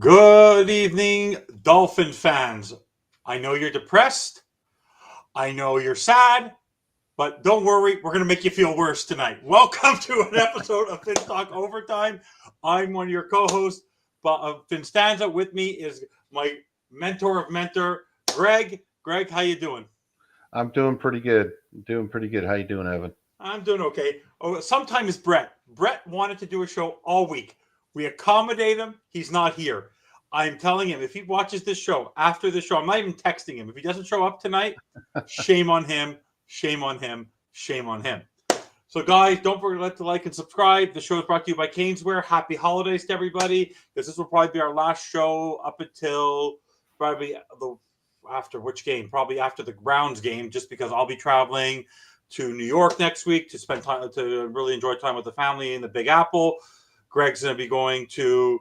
Good evening, Dolphin fans. I know you're depressed. I know you're sad, but don't worry, we're going to make you feel worse tonight. Welcome to an episode of Fin Talk Overtime. I'm one of your co-hosts, Fin Stanza. With me is my mentor of mentor, Greg. Greg, how you doing? I'm doing pretty good. How you doing, Evan? I'm doing okay. Oh, sometimes Bret. Bret wanted to do a show all week. We accommodate him. He's not here. I'm telling him if he watches this show after the show, I'm not even texting him. If he doesn't show up tonight, shame on him. Shame on him. Shame on him. So, guys, don't forget to like and subscribe. The show is brought to you by Caneswear. Happy holidays to everybody, because this will probably be our last show up until probably after which game? Probably after the Browns game, just because I'll be traveling to New York next week to spend time to really enjoy time with the family in the Big Apple. Greg's going to be going to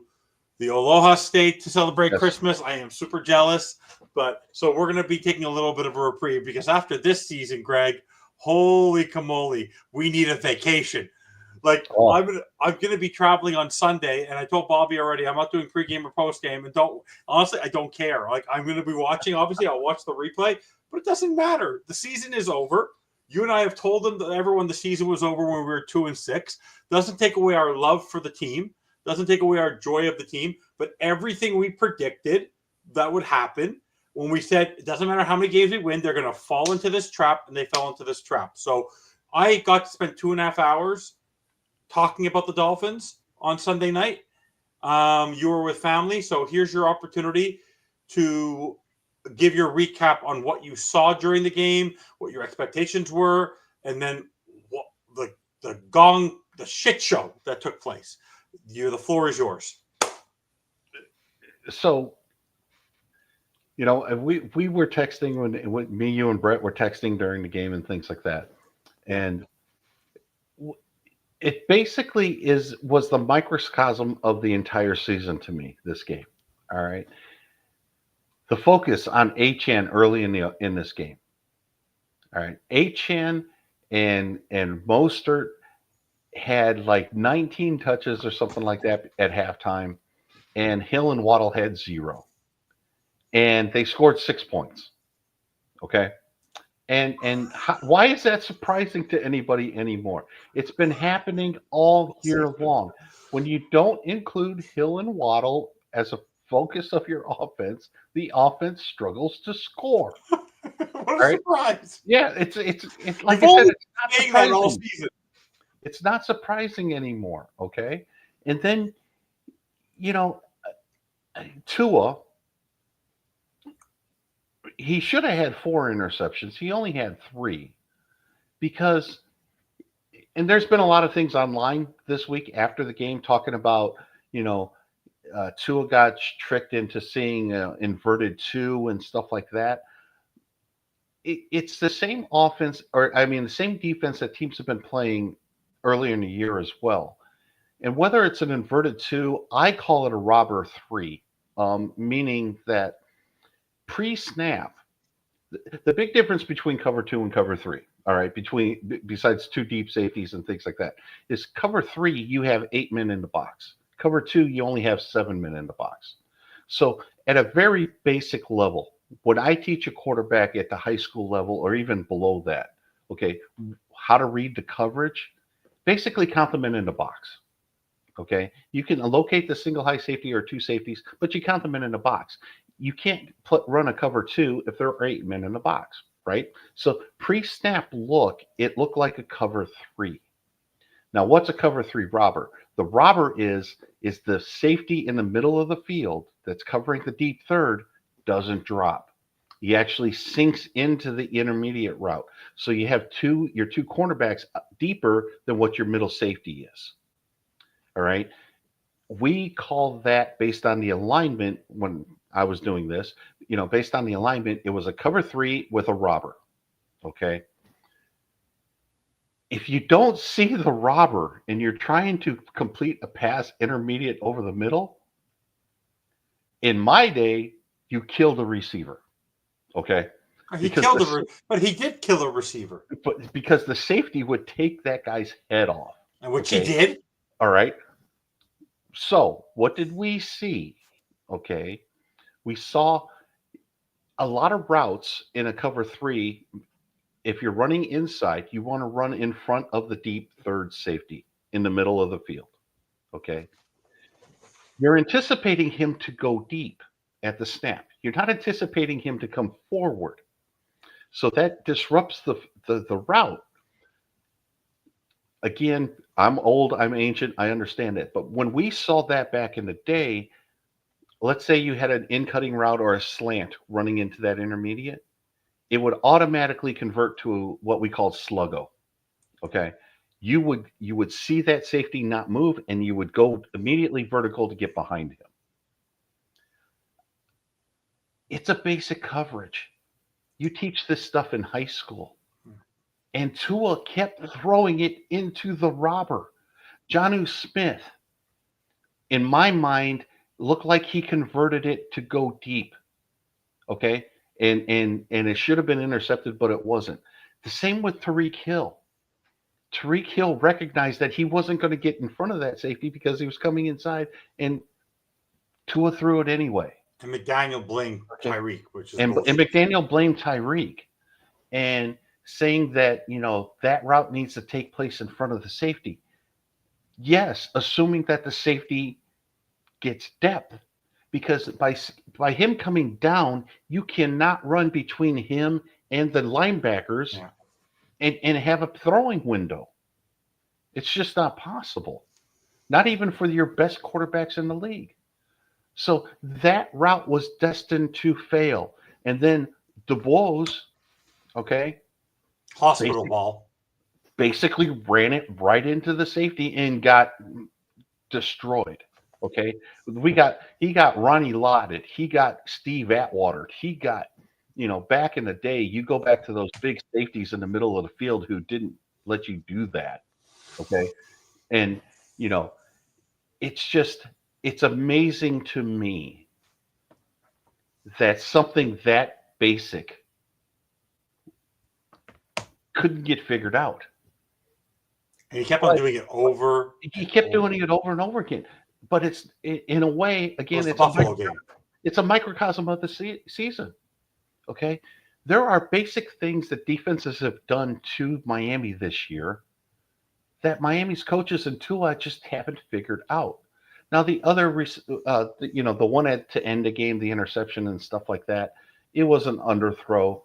the Aloha State to celebrate Christmas. I am super jealous, but so we're going to be taking a little bit of a reprieve because after this season, Greg, holy camoli, we need a vacation. I'm going to be traveling on Sunday, and I told Bobby already I'm not doing pregame or postgame, and I don't care. Like, I'm going to be watching. Obviously, I'll watch the replay, but it doesn't matter. The season is over. You and I have told everyone the season was over when we were 2-6. Doesn't take away our love for the team. Doesn't take away our joy of the team. But everything we predicted that would happen when we said it doesn't matter how many games we win, they're going to fall into this trap, and they fell into this trap. So I got to spend 2.5 hours talking about the Dolphins on Sunday night. You were with family, so here's your opportunity to give your recap on what you saw during the game, what your expectations were, and then what the shit show that took place. The floor is yours. So, we were texting when me, you, and Bret were texting during the game and things like that, and it basically was the microcosm of the entire season to me. This game, all right. The focus on Achane early in this game. All right, Achane and Mostert had like 19 touches or something like that at halftime, and Hill and Waddle had 0, and they scored 6 points. Okay, why is that surprising to anybody anymore? It's been happening all year long. When you don't include Hill and Waddle as a focus of your offense, the offense struggles to score. What a surprise! Yeah, it's like I said, it's not surprising. All season. It's not surprising anymore. Okay, and then Tua, he should have had 4 interceptions. He only had 3 because, and there's been a lot of things online this week after the game talking about Tua got tricked into seeing inverted 2 and stuff like that. It's the same offense, the same defense that teams have been playing earlier in the year as well. And whether it's an inverted 2, I call it a robber 3, meaning that pre-snap, the big difference between cover 2 and cover 3, all right, besides 2 deep safeties and things like that, is cover 3, you have 8 men in the box. Cover 2, you only have 7 men in the box. So at a very basic level, when I teach a quarterback at the high school level or even below that, okay, how to read the coverage, basically count them in the box. Okay, you can locate the single high safety or 2 safeties, but you count them in the box. You can't run a cover 2 if there are 8 men in the box, right? So pre-snap look, it looked like a cover 3. Now, what's a cover 3 robber? The robber is the safety in the middle of the field that's covering the deep third doesn't drop. He actually sinks into the intermediate route. So you have your 2 cornerbacks deeper than what your middle safety is. All right. We call that, based on the alignment, when I was doing this, based on the alignment, it was a cover 3 with a robber. Okay. If you don't see the robber and you're trying to complete a pass intermediate over the middle, in my day, you kill the receiver. Okay. But he did kill a receiver. But because the safety would take that guy's head off. And which he did. All right. So what did we see? Okay. We saw a lot of routes in a cover 3. If you're running inside, you want to run in front of the deep third safety in the middle of the field. Okay. You're anticipating him to go deep at the snap. You're not anticipating him to come forward. So that disrupts the route. Again, I'm old, I'm ancient, I understand it. But when we saw that back in the day, let's say you had an in-cutting route or a slant running into that intermediate, it would automatically convert to what we call sluggo. Okay. You would see that safety not move, and you would go immediately vertical to get behind him. It's a basic coverage. You teach this stuff in high school. And Tua kept throwing it into the robber. Jonnu Smith, in my mind, looked like he converted it to go deep. Okay? And it should have been intercepted, but it wasn't. The same with Tyreek Hill. Tyreek Hill recognized that he wasn't going to get in front of that safety because he was coming inside, and Tua threw it anyway. And McDaniel blamed Tyreek, which is and McDaniel blamed Tyreek, and saying that, that route needs to take place in front of the safety. Yes, assuming that the safety gets depth, because by him coming down, you cannot run between him and the linebackers and have a throwing window. It's just not possible. Not even for your best quarterbacks in the league. So that route was destined to fail. And then DeBose, hospital ball, basically ran it right into the safety and got destroyed. Okay, he got Ronnie Lott, he got Steve Atwater, he got, back in the day, you go back to those big safeties in the middle of the field who didn't let you do that. Okay, and it's amazing to me that something that basic couldn't get figured out. And he kept on doing it over. He kept doing it over and over again. But it's, in a way, again, it's a microcosm of the season. Okay? There are basic things that defenses have done to Miami this year that Miami's coaches and Tua just haven't figured out. Now, the other, the one to end the game, the interception and stuff like that, it was an underthrow.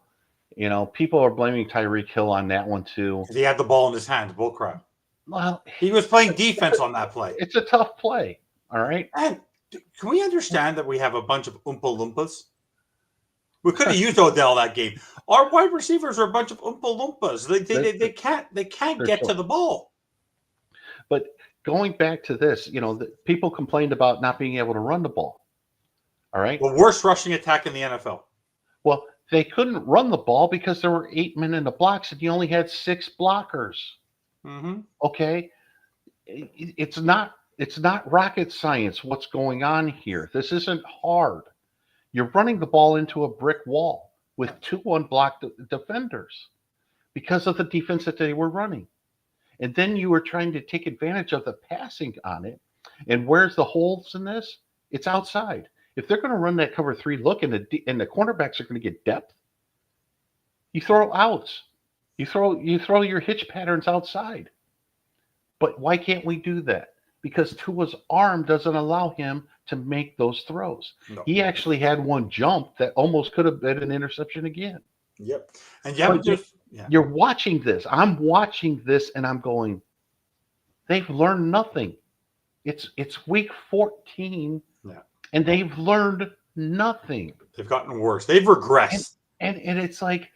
People are blaming Tyreek Hill on that one too. He had the ball in his hands, bullcrap. Well, he was playing defense on that play. It's a tough play, all right? And can we understand that we have a bunch of Oompa Loompas? We could have used Odell that game. Our wide receivers are a bunch of Oompa Loompas. They can't get to the ball. But going back to this, people complained about not being able to run the ball. All right. The worst rushing attack in the NFL. Well, they couldn't run the ball because there were 8 men in the blocks and you only had 6 blockers. Mm-hmm. Okay. It's not rocket science what's going on here. This isn't hard. You're running the ball into a brick wall with 2 unblocked defenders because of the defense that they were running. And then you were trying to take advantage of the passing on it. And where's the holes in this? It's outside. If they're going to run that cover 3 look and the cornerbacks are going to get depth, you throw outs. You throw your hitch patterns outside. But why can't we do that? Because Tua's arm doesn't allow him to make those throws. No. He actually had one jump that almost could have been an interception again. Yep. And you're watching this. I'm watching this and I'm going, they've learned nothing. It's week 14 and they've learned nothing. They've gotten worse. They've regressed. And it's like,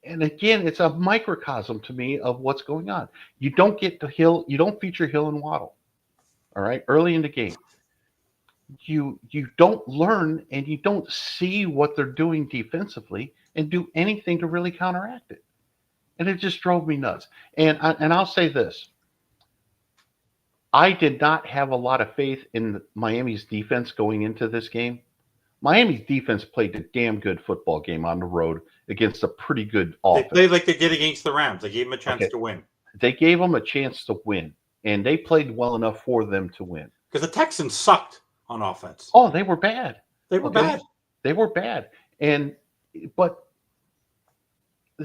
and again, it's a microcosm to me of what's going on. You don't get to Hill, you don't feature Hill and Waddle. All right, early in the game. You don't learn and you don't see what they're doing defensively and do anything to really counteract it. And it just drove me nuts. And I'll say this. I did not have a lot of faith in Miami's defense going into this game. Miami's defense played a damn good football game on the road against a pretty good offense. They played like they did against the Rams. They gave them a chance to win. They gave them a chance to win, and they played well enough for them to win. Because the Texans sucked on offense. Oh, they were bad. They were Okay? bad. They were bad. But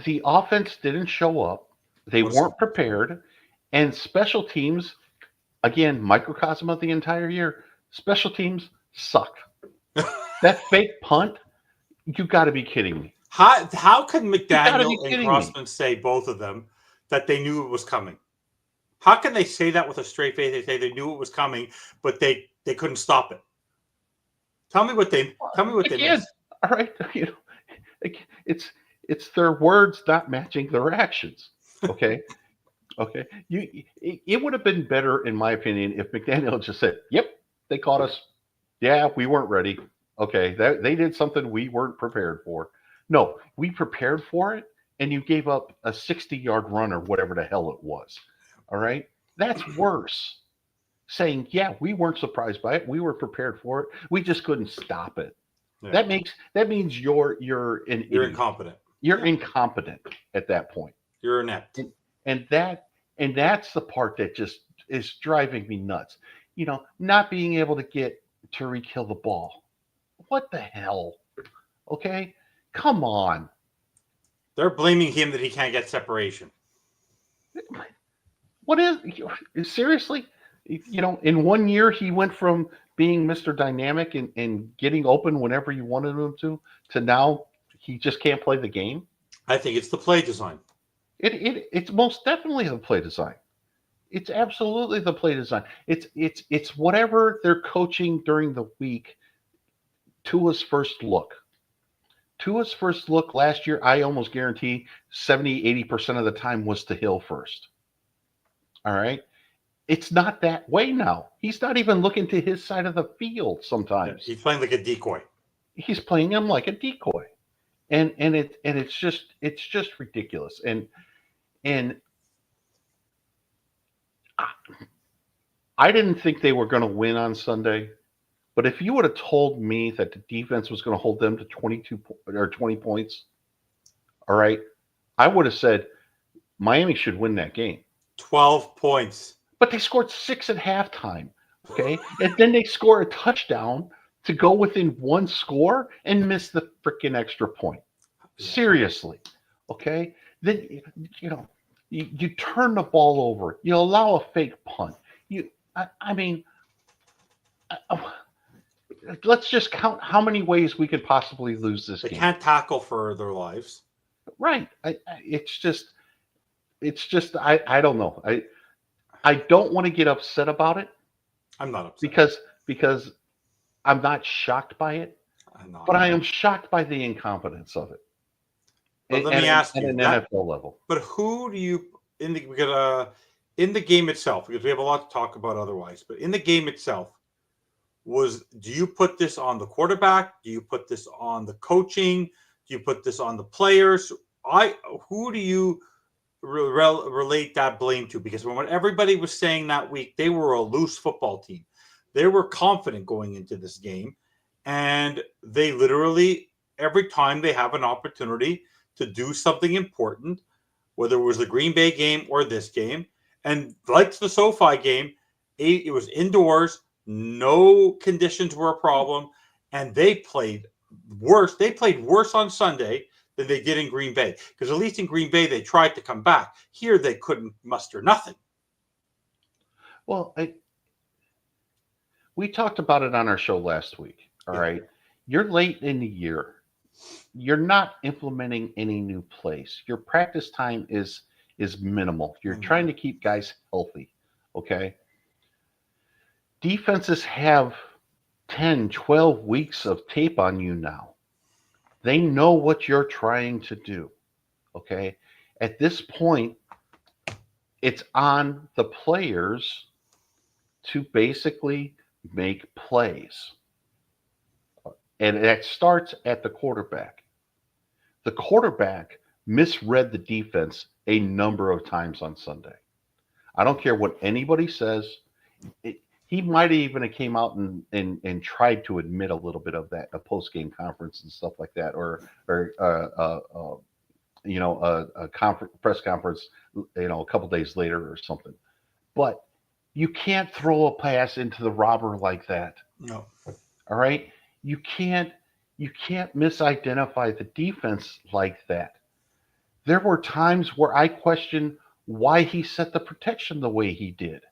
the offense didn't show up. They weren't prepared. And special teams, again, microcosm of the entire year, special teams sucked. That fake punt, you got to be kidding me. How could You got to be McDaniel and kidding me. Grossman say, both of them, that they knew it was coming? How can they say that with a straight face? They say they knew it was coming, but they couldn't stop it. Tell me what they missed. All right, it's their words not matching their actions. Okay, okay. It would have been better, in my opinion, if McDaniel just said, "Yep, they caught us. Yeah, we weren't ready. Okay, they did something we weren't prepared for. No, we prepared for it, and you gave up a 60-yard run or whatever the hell it was. All right, that's worse. Saying, yeah, we weren't surprised by it. We were prepared for it. We just couldn't stop it. Yeah. That means you're incompetent. You're incompetent at that point. You're inept. And that's the part that just is driving me nuts. Not being able to get Tyreek Hill the ball. What the hell? Okay? Come on. They're blaming him that he can't get separation. What is seriously? In 1 year he went from being Mr. Dynamic and getting open whenever you wanted him to now he just can't play the game. I think it's the play design. It's most definitely the play design. It's absolutely the play design. It's whatever they're coaching during the week. Tua's first look. Tua's first look last year, I almost guarantee 70-80% of the time was to Hill first. All right. It's not that way now. He's not even looking to his side of the field sometimes. He's playing like a decoy. He's playing him like a decoy. And it's just ridiculous. And I didn't think they were going to win on Sunday, but if you would have told me that the defense was going to hold them to 22 or 20 points, all right, I would have said Miami should win that game. 12 points. But they scored 6 at halftime, okay? And then they score a touchdown to go within one score and miss the freaking extra point. Seriously, okay? Then, you turn the ball over. You allow a fake punt. Let's just count how many ways we could possibly lose this game. They can't tackle for their lives. Right. It's just I don't know. I don't want to get upset about it. I'm not upset. Because I'm not shocked by it. But I am shocked by the incompetence of it. But let me ask you, at an NFL level. But who do you in the game itself? Because we have a lot to talk about otherwise. But in the game itself, do you put this on the quarterback? Do you put this on the coaching? Do you put this on the players? Who do you relate that blame to? Because when everybody was saying that week, they were a loose football team. They were confident going into this game, and they literally, every time they have an opportunity to do something important, whether it was the Green Bay game or this game, and like the SoFi game, it was indoors, no conditions were a problem, and they played worse. They played worse on Sunday than they did in Green Bay. Because at least in Green Bay, they tried to come back. Here, they couldn't muster nothing. Well, we talked about it on our show last week. All right. You're late in the year. You're not implementing any new plays. Your practice time is minimal. You're trying to keep guys healthy. Okay. Defenses have 10, 12 weeks of tape on you now. They know what you're trying to do, okay? At this point, it's on the players to basically make plays. And that starts at the quarterback. The quarterback misread the defense a number of times on Sunday. I don't care what anybody says. He might have even came out and tried to admit a little bit of that in a post-game conference and stuff like that, or a press conference, a couple days later or something. But you can't throw a pass into the robber like that. No. All right, you can't misidentify the defense like that. There were times where I questioned why he set the protection the way he did.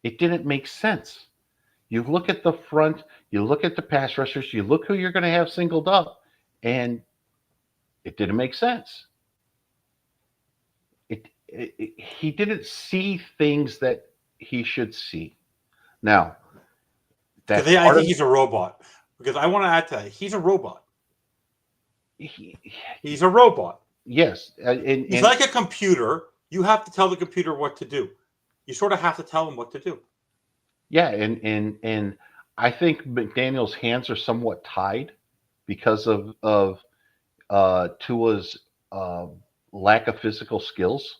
It didn't make sense. You look at the front, you look at the pass rushers, you look who you're going to have singled up, and it didn't make sense. He didn't see things that he should see. Now, that's I part think of he's a robot. Because I want to add to that. He's a robot. He's a robot. Yes, He's like a computer. You have to tell the computer what to do. You sort of have to tell him what to do. yeah, and I think McDaniel's hands are somewhat tied because of Tua's lack of physical skills.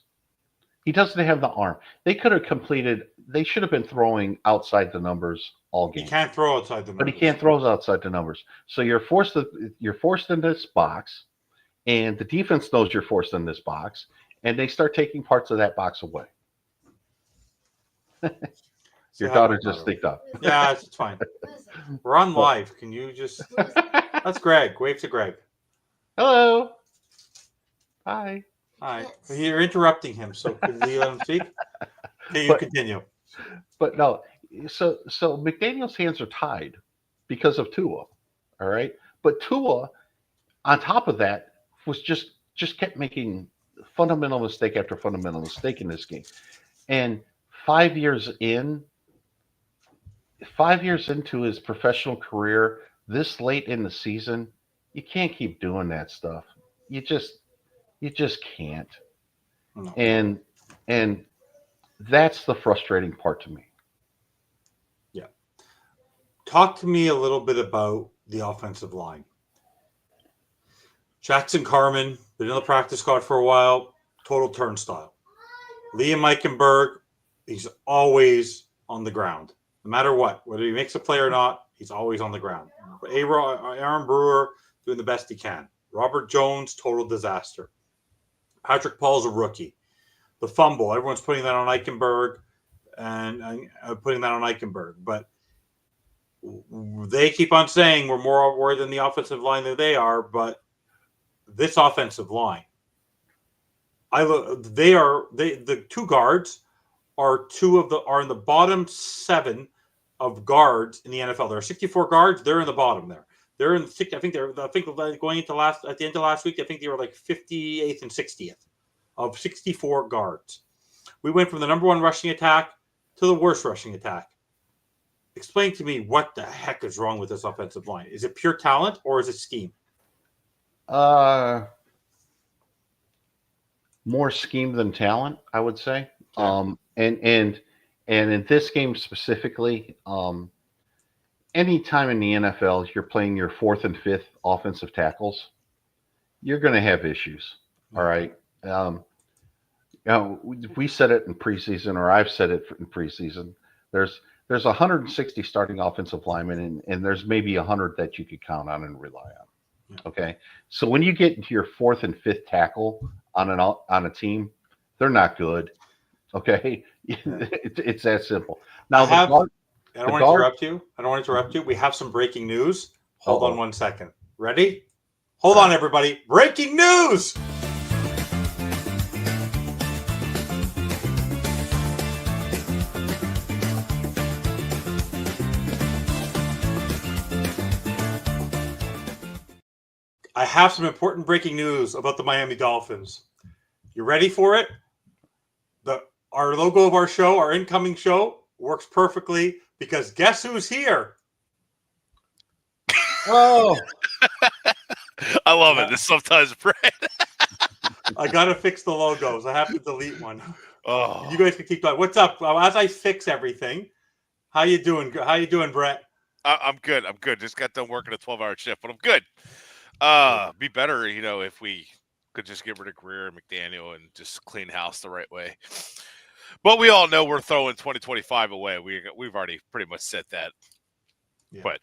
He doesn't have the arm. They could have completed. They should have been throwing outside the numbers all game. He can't throw outside the numbers. But he can't throw outside the numbers. So you're forced in this box, and the defense knows you're forced in this box, and they start taking parts of that box away. Your daughter just sneaked up. Yeah, it's fine. We're on live. Can you just? That's Greg. Wave to Greg. Hello. Hi. Hi. You're interrupting him, so can we let him speak? Can you continue? But no, so McDaniel's hands are tied because of Tua. All right. But Tua, on top of that, was just kept making fundamental mistake after fundamental mistake in this game. And 5 years into his professional career, this late in the season, you can't keep doing that stuff. You just can't. No. And that's the frustrating part to me. Yeah. Talk to me a little bit about the offensive line. Jackson Carman, been in the practice squad for a while, total turnstile. Liam Eichenberg, he's always on the ground. No matter what, whether he makes a play or not, he's always on the ground. Aaron Brewer doing the best he can. Robert Jones, total disaster. Patrick Paul's a rookie. The fumble, everyone's putting that on Eichenberg and putting that on Eichenberg. But they keep on saying we're more worried than the offensive line than they are. But this offensive line, the two guards are in the bottom 7 of guards in the NFL. There are 64 guards. They're in the bottom there. They're in. I think going into at the end of last week. I think they were like 58th and 60th of 64 guards. We went from the number 1 rushing attack to the worst rushing attack. Explain to me what the heck is wrong with this offensive line. Is it pure talent or is it scheme? More scheme than talent, I would say. Yeah. And in this game specifically, anytime in the NFL you're playing your 4th and 5th offensive tackles, you're going to have issues. All right. We said it in preseason, or I've said it in preseason. There's 160 starting offensive linemen, and there's maybe 100 that you could count on and rely on. Yeah. Okay, so when you get into your 4th and 5th tackle on a team, they're not good. Okay, it's that simple. Now I don't want to interrupt you. We have some breaking news. Hold on 1 second. Ready? Hold on, everybody. Breaking news! I have some important breaking news about the Miami Dolphins. You ready for it? Our logo of our show, our incoming show, works perfectly because guess who's here? Oh, I love it. This sometimes, Bret. I gotta fix the logos. I have to delete one. Oh, You guys can keep going. What's up? As I fix everything, how you doing? How you doing, Bret? I'm good. I'm good. Just got done working a 12-hour shift, but I'm good. Be better, if we could just get rid of Greer and McDaniel and just clean house the right way. But we all know we're throwing 2025 away. We've already pretty much said that. Yeah. But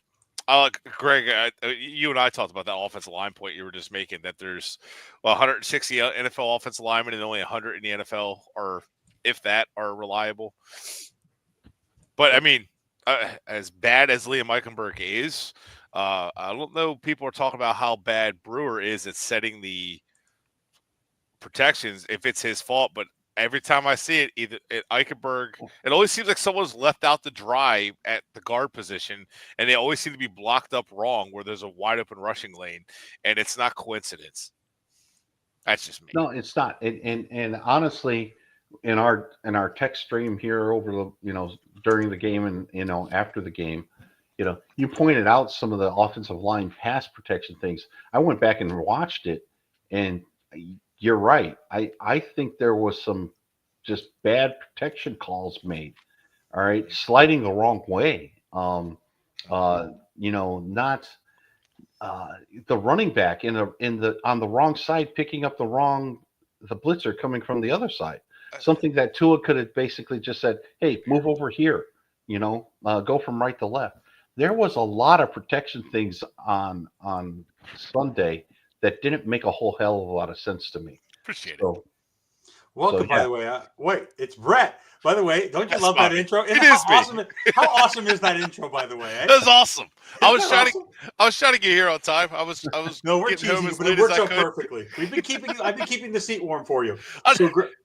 Greg, you and I talked about that offensive line point you were just making, that there's 160 NFL offensive linemen and only 100 in the NFL, or if that, are reliable. But I mean, as bad as Liam Eichenberg is, I don't know. People are talking about how bad Brewer is at setting the protections if it's his fault, but every time I see it, either at Eichenberg, it always seems like someone's left out to dry at the guard position, and they always seem to be blocked up wrong where there's a wide open rushing lane, and it's not coincidence. That's just me. No, it's not. And honestly, in our text stream here over the during the game and after the game, you pointed out some of the offensive line pass protection things. I went back and watched it, and you're right. I think there was some just bad protection calls made. All right, sliding the wrong way. Not the running back on the wrong side picking up the blitzer coming from the other side. Something that Tua could have basically just said, "Hey, move over here." Go from right to left. There was a lot of protection things on Sunday that didn't make a whole hell of a lot of sense to me. Appreciate it. So, Welcome, by the way. Wait, it's Brett. By the way, don't you That's love that funny. intro? It how is me. awesome! How awesome is that intro? By the way, That was awesome. I was Isn't that trying to get here on time. I was No, we're getting home teasing you, as but late it works as I out could. perfectly. I've been keeping the seat warm for you. I-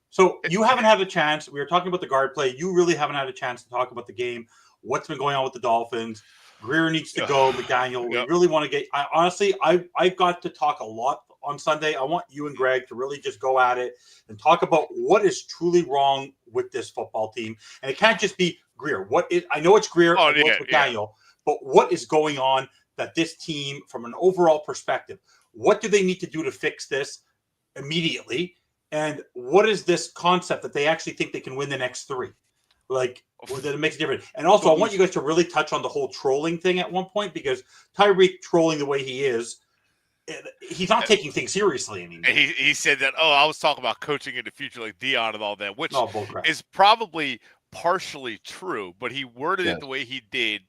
So you haven't had a chance. We were talking about the guard play. You really haven't had a chance to talk about the game. What's been going on with the Dolphins? Greer needs to go. McDaniel. We Yep. really want to get. I got to talk a lot on Sunday. I want you and Greg to really just go at it and talk about what is truly wrong with this football team. And it can't just be Greer. I know it's Greer. Oh, I know it's McDaniel. But what is going on that this team, from an overall perspective, what do they need to do to fix this immediately? And what is this concept that they actually think they can win the next three? Like, that it makes a difference. And also, I want you guys to really touch on the whole trolling thing at one point, because Tyreek trolling the way he is, he's not taking things seriously anymore. And he said that, I was talking about coaching in the future like Dion and all that, which bullcrap. is probably partially true, but he worded Yes. it the way he did.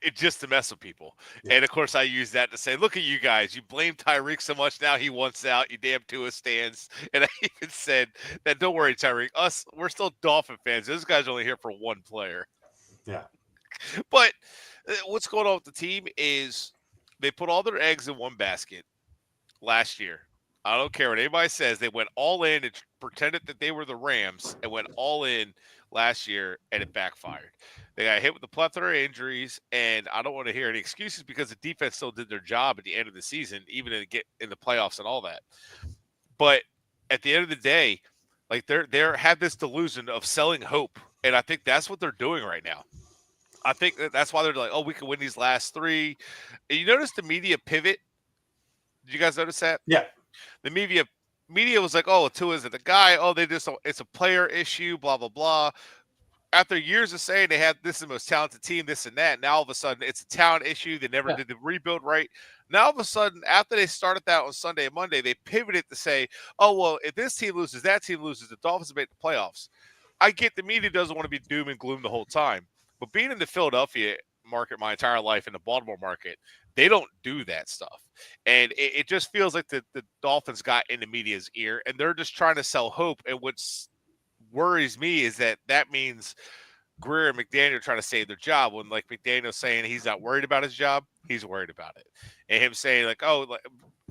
It just to mess with people. Yeah. And of course I use that to say, look at you guys. You blame Tyreek so much now he wants out. You damn Tua stands. And I even said that don't worry, Tyreek. We're still Dolphin fans. Those guys are only here for one player. Yeah. But what's going on with the team is they put all their eggs in one basket last year. I don't care what anybody says. They went all in and pretended that they were the Rams and went all in last year, and it backfired. They got hit with a plethora of injuries, and I don't want to hear any excuses because the defense still did their job at the end of the season, even to get in the playoffs and all that. But at the end of the day, like they're have this delusion of selling hope, and I think that's what they're doing right now. I think that's why they're like, oh, we can win these last three. And you notice the media pivot? Did you guys notice that? Yeah. The media was like, oh, Tua isn't the guy. Oh, it's a player issue, blah, blah, blah. After years of saying they had this is the most talented team, this and that, now all of a sudden it's a talent issue. They never did the rebuild right. Now all of a sudden, after they started that on Sunday and Monday, they pivoted to say, oh, well, if this team loses, that team loses, the Dolphins make the playoffs. I get the media doesn't want to be doom and gloom the whole time. But being in the Philadelphia market my entire life, in the Baltimore market, they don't do that stuff. And it just feels like the Dolphins got in the media's ear, and they're just trying to sell hope. And what worries me is that means Greer and McDaniel are trying to save their job, when like McDaniel's saying he's not worried about his job, he's worried about it. And him saying like,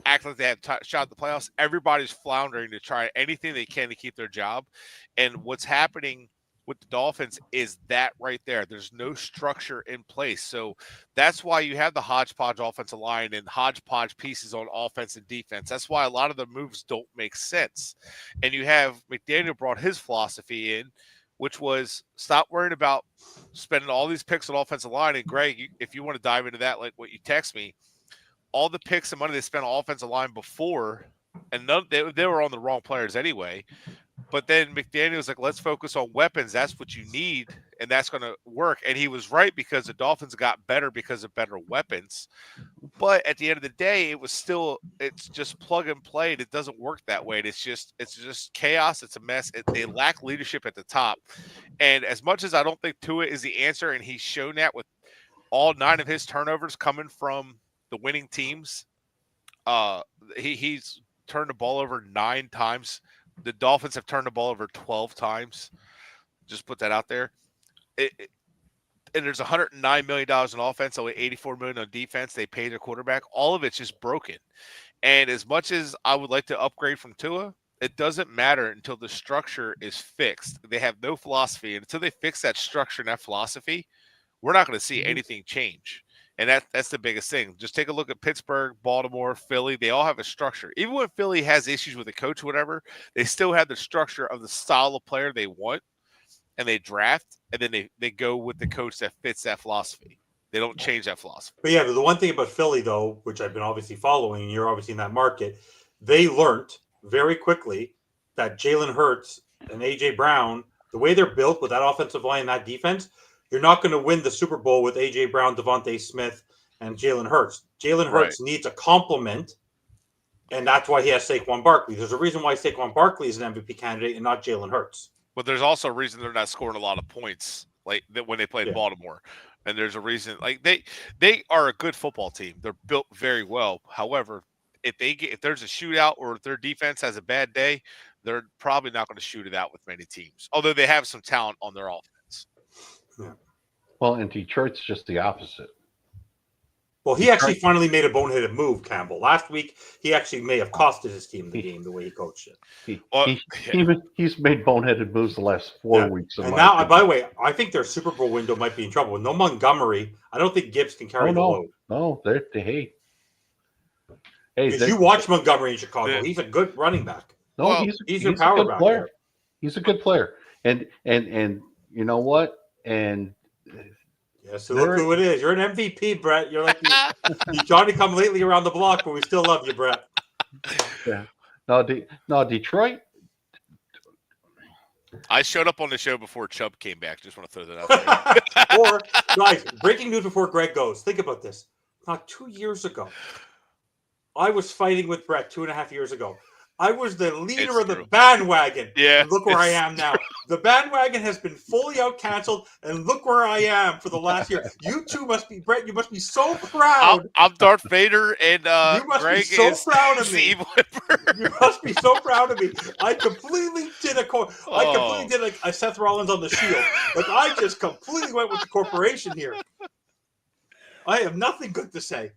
act like they have shot at the playoffs. Everybody's floundering to try anything they can to keep their job. And what's happening with the Dolphins is that right there. There's no structure in place. So that's why you have the hodgepodge offensive line and hodgepodge pieces on offense and defense. That's why a lot of the moves don't make sense. And you have McDaniel brought his philosophy in, which was stop worrying about spending all these picks on offensive line. And Greg, if you want to dive into that, like what you text me, all the picks and money they spent on offensive line before, and they were on the wrong players anyway. But then McDaniel was like, let's focus on weapons. That's what you need, and that's going to work. And he was right, because the Dolphins got better because of better weapons. But at the end of the day, it's just plug and play. And it doesn't work that way. It's just chaos. It's a mess. They lack leadership at the top. And as much as I don't think Tua is the answer, and he's shown that with all 9 of his turnovers coming from the winning teams, he's turned the ball over 9 times. The Dolphins have turned the ball over 12 times. Just put that out there. and there's $109 million on offense, only $84 million on defense. They pay their quarterback. All of it's just broken. And as much as I would like to upgrade from Tua, it doesn't matter until the structure is fixed. They have no philosophy. And until they fix that structure and that philosophy, we're not going to see anything change. And that's the biggest thing. Just take a look at Pittsburgh, Baltimore, Philly. They all have a structure. Even when Philly has issues with the coach or whatever, they still have the structure of the style of player they want, and they draft, and then they go with the coach that fits that philosophy. They don't change that philosophy. But yeah, the one thing about Philly, though, which I've been obviously following, and you're obviously in that market, they learned very quickly that Jalen Hurts and A.J. Brown, the way they're built with that offensive line and that defense, you're not going to win the Super Bowl with A.J. Brown, Devontae Smith, and Jalen Hurts. Jalen Hurts needs a complement, and that's why he has Saquon Barkley. There's a reason why Saquon Barkley is an MVP candidate and not Jalen Hurts. But there's also a reason they're not scoring a lot of points like that when they played Baltimore. And there's a reason, like they are a good football team. They're built very well. However, if there's a shootout or if their defense has a bad day, they're probably not going to shoot it out with many teams. Although they have some talent on their offense. Yeah. Well, and Detroit's just the opposite. Well, he actually finally made a boneheaded move, Campbell. Last week, he actually may have costed his team the game the way he coached it. He's made boneheaded moves the last 4 weeks. And now, by the way, I think their Super Bowl window might be in trouble. With no Montgomery, I don't think Gibbs can carry the load. No, hey. If you watch Montgomery in Chicago, he's a good running back. No, he's your power back player. He's a good player. And you know what? And yeah, so look who it is. You're an MVP, Bret. You're like you Johnny come lately around the block, but we still love you, Bret. Yeah. No, Detroit. I showed up on the show before Chubb came back. Just want to throw that out there. Or, guys, breaking news before Greg goes. Think about this. Not 2 years ago, I was fighting with Bret 2.5 years ago. I was the leader of the bandwagon. Yeah. And look where I am now. The bandwagon has been fully out canceled, and look where I am for the last year. You two must be, Bret, you must be so proud. I'm Darth Vader, and you must Greg be so proud of me. Steve Whipper. You must be so proud of me. I completely did a Seth Rollins on the Shield. Like, I just completely went with the corporation here. I have nothing good to say.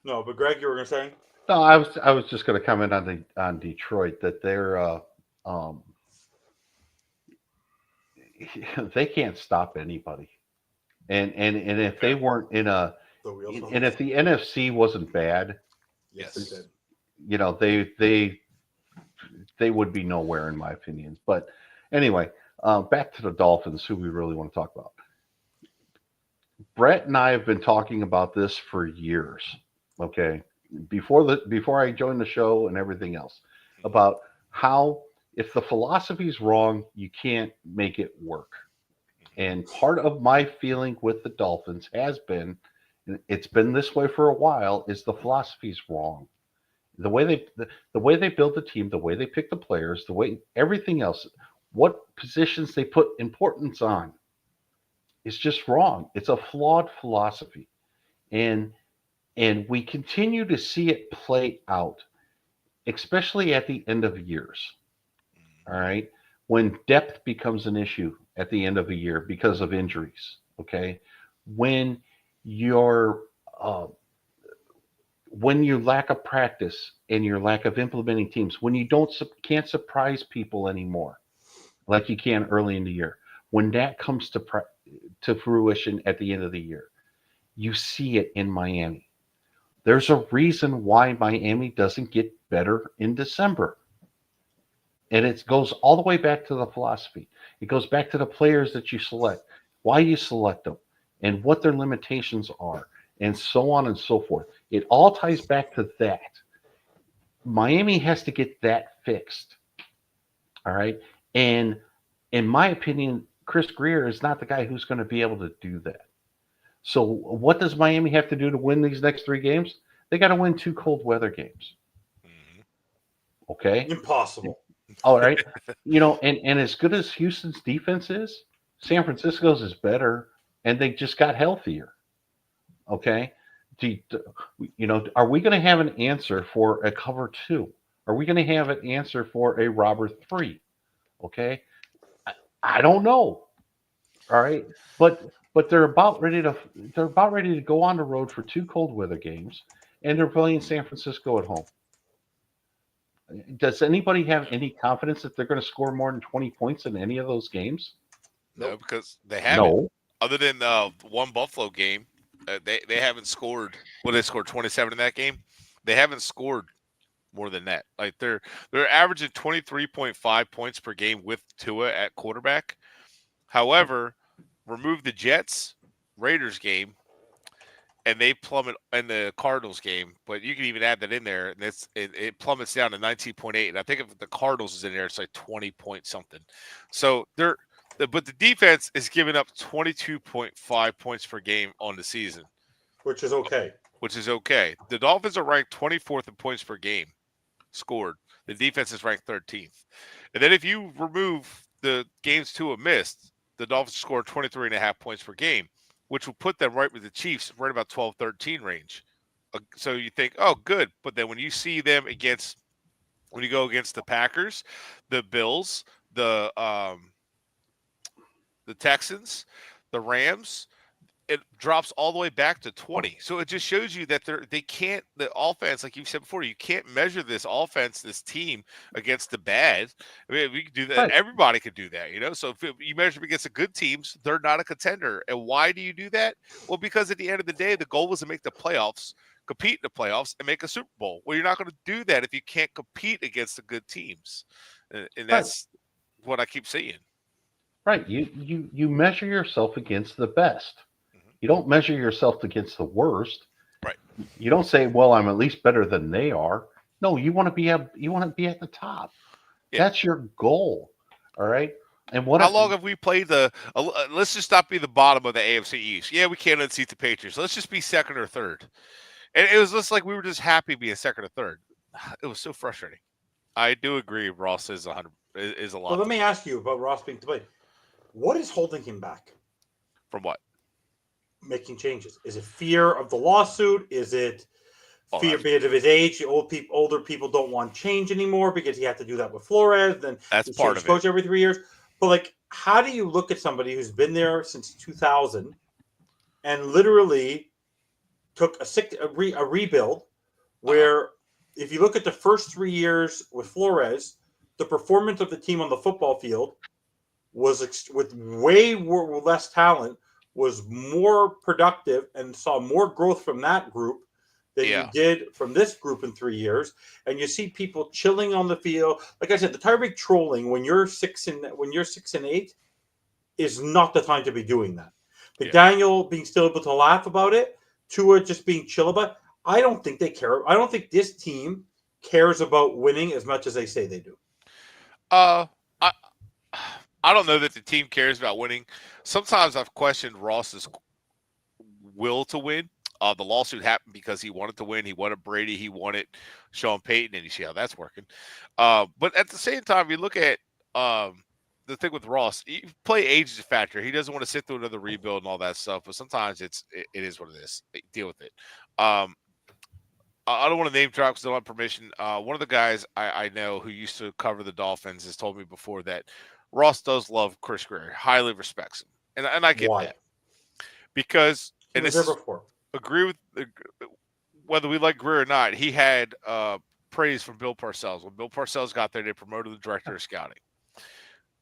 No, but Greg, you were going to say? No, I was just going to comment on Detroit that they're they can't stop anybody, and if they weren't and if the NFC wasn't bad, yes, you know they would be nowhere in my opinion. But anyway, back to the Dolphins, who we really want to talk about. Bret and I have been talking about this for years. Okay. Before I joined the show and everything else, about how if the philosophy is wrong, you can't make it work. And part of my feeling with the Dolphins has been, and it's been this way for a while, is the philosophy is wrong. The way they build the team, the way they pick the players, the way everything else, what positions they put importance on, is just wrong. It's a flawed philosophy, and we continue to see it play out, especially at the end of years. All right. When depth becomes an issue at the end of a year because of injuries. Okay. When your lack of practice and your lack of implementing teams, when you can't surprise people anymore like you can early in the year, when that comes to fruition at the end of the year, you see it in Miami. There's a reason why Miami doesn't get better in December. And it goes all the way back to the philosophy. It goes back to the players that you select, why you select them, and what their limitations are, and so on and so forth. It all ties back to that. Miami has to get that fixed. All right. And in my opinion, Chris Greer is not the guy who's going to be able to do that. So what does Miami have to do to win these next 3 games? They got to win 2 cold weather games. Okay. Impossible. All right. And as good as Houston's defense is, San Francisco's is better, and they just got healthier. Okay. Are we going to have an answer for a cover 2? Are we going to have an answer for a robber 3? Okay. I don't know. All right, but they're about ready to go on the road for 2 cold weather games, and they're playing San Francisco at home. Does anybody have any confidence that they're going to score more than 20 points in any of those games? No, Nope. because they haven't. No. Other than one Buffalo game, they haven't scored. Well, they scored 27 in that game. They haven't scored more than that. Like they're averaging 23.5 points per game with Tua at quarterback. However, remove the Jets Raiders game, and they plummet in the Cardinals game. But you can even add that in there, and it plummets down to 19.8. And I think if the Cardinals is in there, it's like 20 point something. So but the defense is giving up 22.5 points per game on the season, which is okay. The Dolphins are ranked 24th in points per game scored. The defense is ranked 13th. And then if you remove the games Tua missed, the Dolphins scored 23.5 points per game, which will put them right with the Chiefs, right about 12-13 range. So you think, oh, good. But then when you see them when you go against the Packers, the Bills, the Texans, the Rams, it drops all the way back to 20. So it just shows you that they can't, the offense, like you said before, you can't measure this offense, this team against the bad. I mean, we can do that. Right. Everybody could do that, So if you measure them against the good teams, they're not a contender. And why do you do that? Well, because at the end of the day, the goal was to make the playoffs, compete in the playoffs, and make a Super Bowl. Well, you're not going to do that if you can't compete against the good teams. And that's what I keep seeing. Right. You measure yourself against the best. You don't measure yourself against the worst. Right. You don't say, "Well, I'm at least better than they are." No, you want to be at the top. Yeah. That's your goal. All right. And how long have we played let's just not be the bottom of the AFC East. Yeah, we can't unseat the Patriots. Let's just be second or third. And it was just like we were just happy being second or third. It was so frustrating. I do agree. Ross is a lot. Well, let me ask you about Ross being played. What is holding him back? From what? Making changes. Is it fear of the lawsuit? Is it fear because of his age? Older people don't want change anymore because he had to do that with Flores. Then that's part of it. Coach every 3 years. But how do you look at somebody who's been there since 2000 and literally took a rebuild where if you look at the first 3 years with Flores, the performance of the team on the football field was with way less talent, was more productive and saw more growth from that group than you did from this group in 3 years. And you see people chilling on the field. Like I said, the Tyreek trolling when you're 6 and 8 is not the time to be doing that. McDaniel being still able to laugh about it, Tua just being chill about it. I don't think they care. I don't think this team cares about winning as much as they say they do. I don't know that the team cares about winning. Sometimes I've questioned Ross's will to win. The lawsuit happened because he wanted to win. He wanted Brady. He wanted Sean Payton, and you see how that's working. But at the same time, you look at the thing with Ross. You play age is a factor. He doesn't want to sit through another rebuild and all that stuff. But sometimes it is what it is. Deal with it. I don't want to name drop because I don't have permission. One of the guys I know who used to cover the Dolphins has told me before that Ross does love Chris Greer, highly respects him, and I get that because and this is, agree with whether we like Greer or not. He had praise from Bill Parcells. When Bill Parcells got there, they promoted the director of scouting.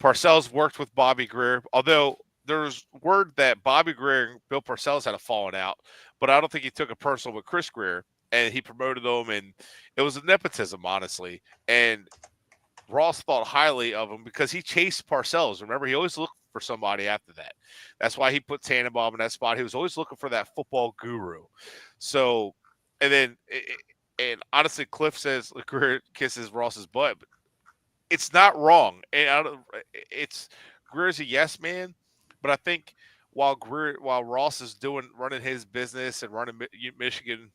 Parcells worked with Bobby Greer, although there's word that Bobby Greer and Bill Parcells had a falling out, but I don't think he took it personal with Chris Greer, and he promoted him, and it was a nepotism, honestly, and Ross thought highly of him because he chased Parcells. Remember, he always looked for somebody after that. That's why he put Tannenbaum in that spot. He was always looking for that football guru. So, and honestly, Cliff says Greer kisses Ross's butt, but it's not wrong. And Greer's a yes man, but I think while Ross is running his business and running Michigan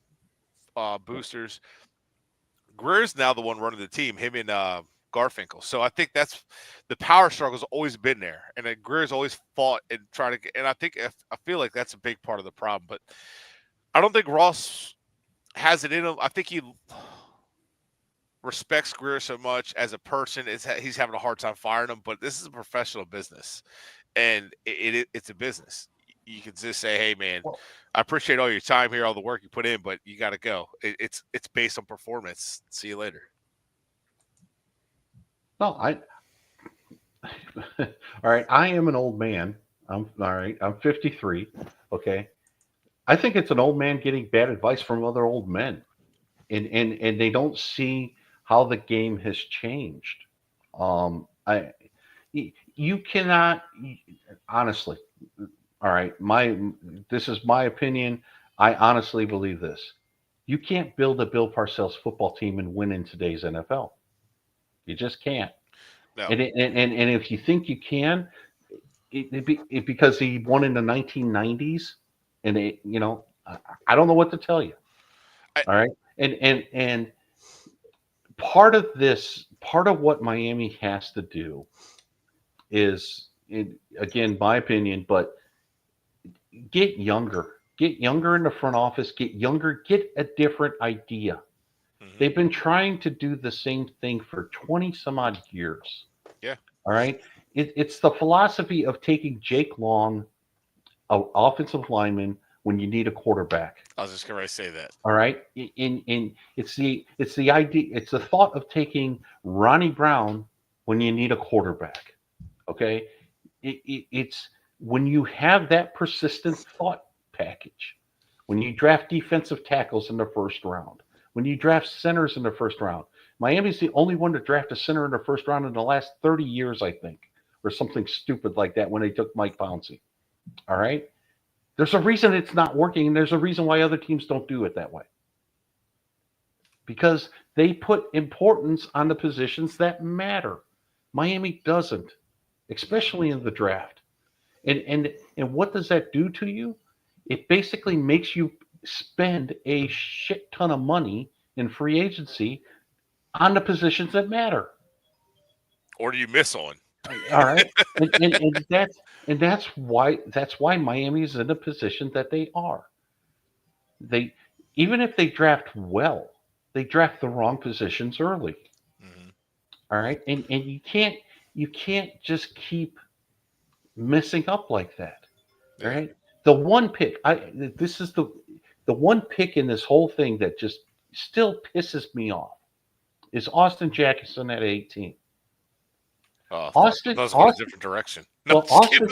boosters, Greer's now the one running the team. Him and Garfinkel. So I think that's the power struggle's always been there, and Greer's always fought and tried to get. And I feel like that's a big part of the problem. But I don't think Ross has it in him. I think he respects Greer so much as a person. He's having a hard time firing him. But this is a professional business, and it's a business. You can just say, "Hey, man, Well, I appreciate all your time here, all the work you put in, but you got to go." It's based on performance. See you later. no, all right. I am an old man. I'm all right. I'm 53. Okay. I think it's an old man getting bad advice from other old men, and they don't see how the game has changed. I you cannot honestly. All right, this is my opinion. I honestly believe this. You can't build a Bill Parcells football team and win in today's NFL. You just can't. No, And if you think you can, because he won in the 1990s, and I don't know what to tell you. I, All right, and part of what Miami has to do is, again, my opinion, but get younger in the front office, get younger, get a different idea. mhm. They've been trying to do the same thing for 20 some odd years. Yeah. All right. It's the philosophy of taking Jake Long, an offensive lineman, when you need a quarterback. I was just going to say that. All right. It's the idea, it's the thought of taking Ronnie Brown when you need a quarterback. Okay. It's when you have that persistent thought package, when you draft defensive tackles in the first round, when you draft centers in the first round. Miami's the only one to draft a center in the first round in the last 30 years, I think, or something stupid like that when they took Mike Pouncey. All right. There's a reason it's not working, and there's a reason why other teams don't do it that way. Because they put importance on the positions that matter. Miami doesn't, especially in the draft. And what does that do to you? It basically makes you spend a shit ton of money in free agency on the positions that matter. Or do you miss on? All right, and that's why Miami's in the position that they are. They Even if they draft well, they draft the wrong positions early. Mhm. All right, and you can't just keep messing up like that. All Yeah. right, the one pick. This is the one pick in this whole thing that just still pisses me off is Austin Jackson at 18. Oh, Austin, I was going a Austin, different direction. No, well, just kidding.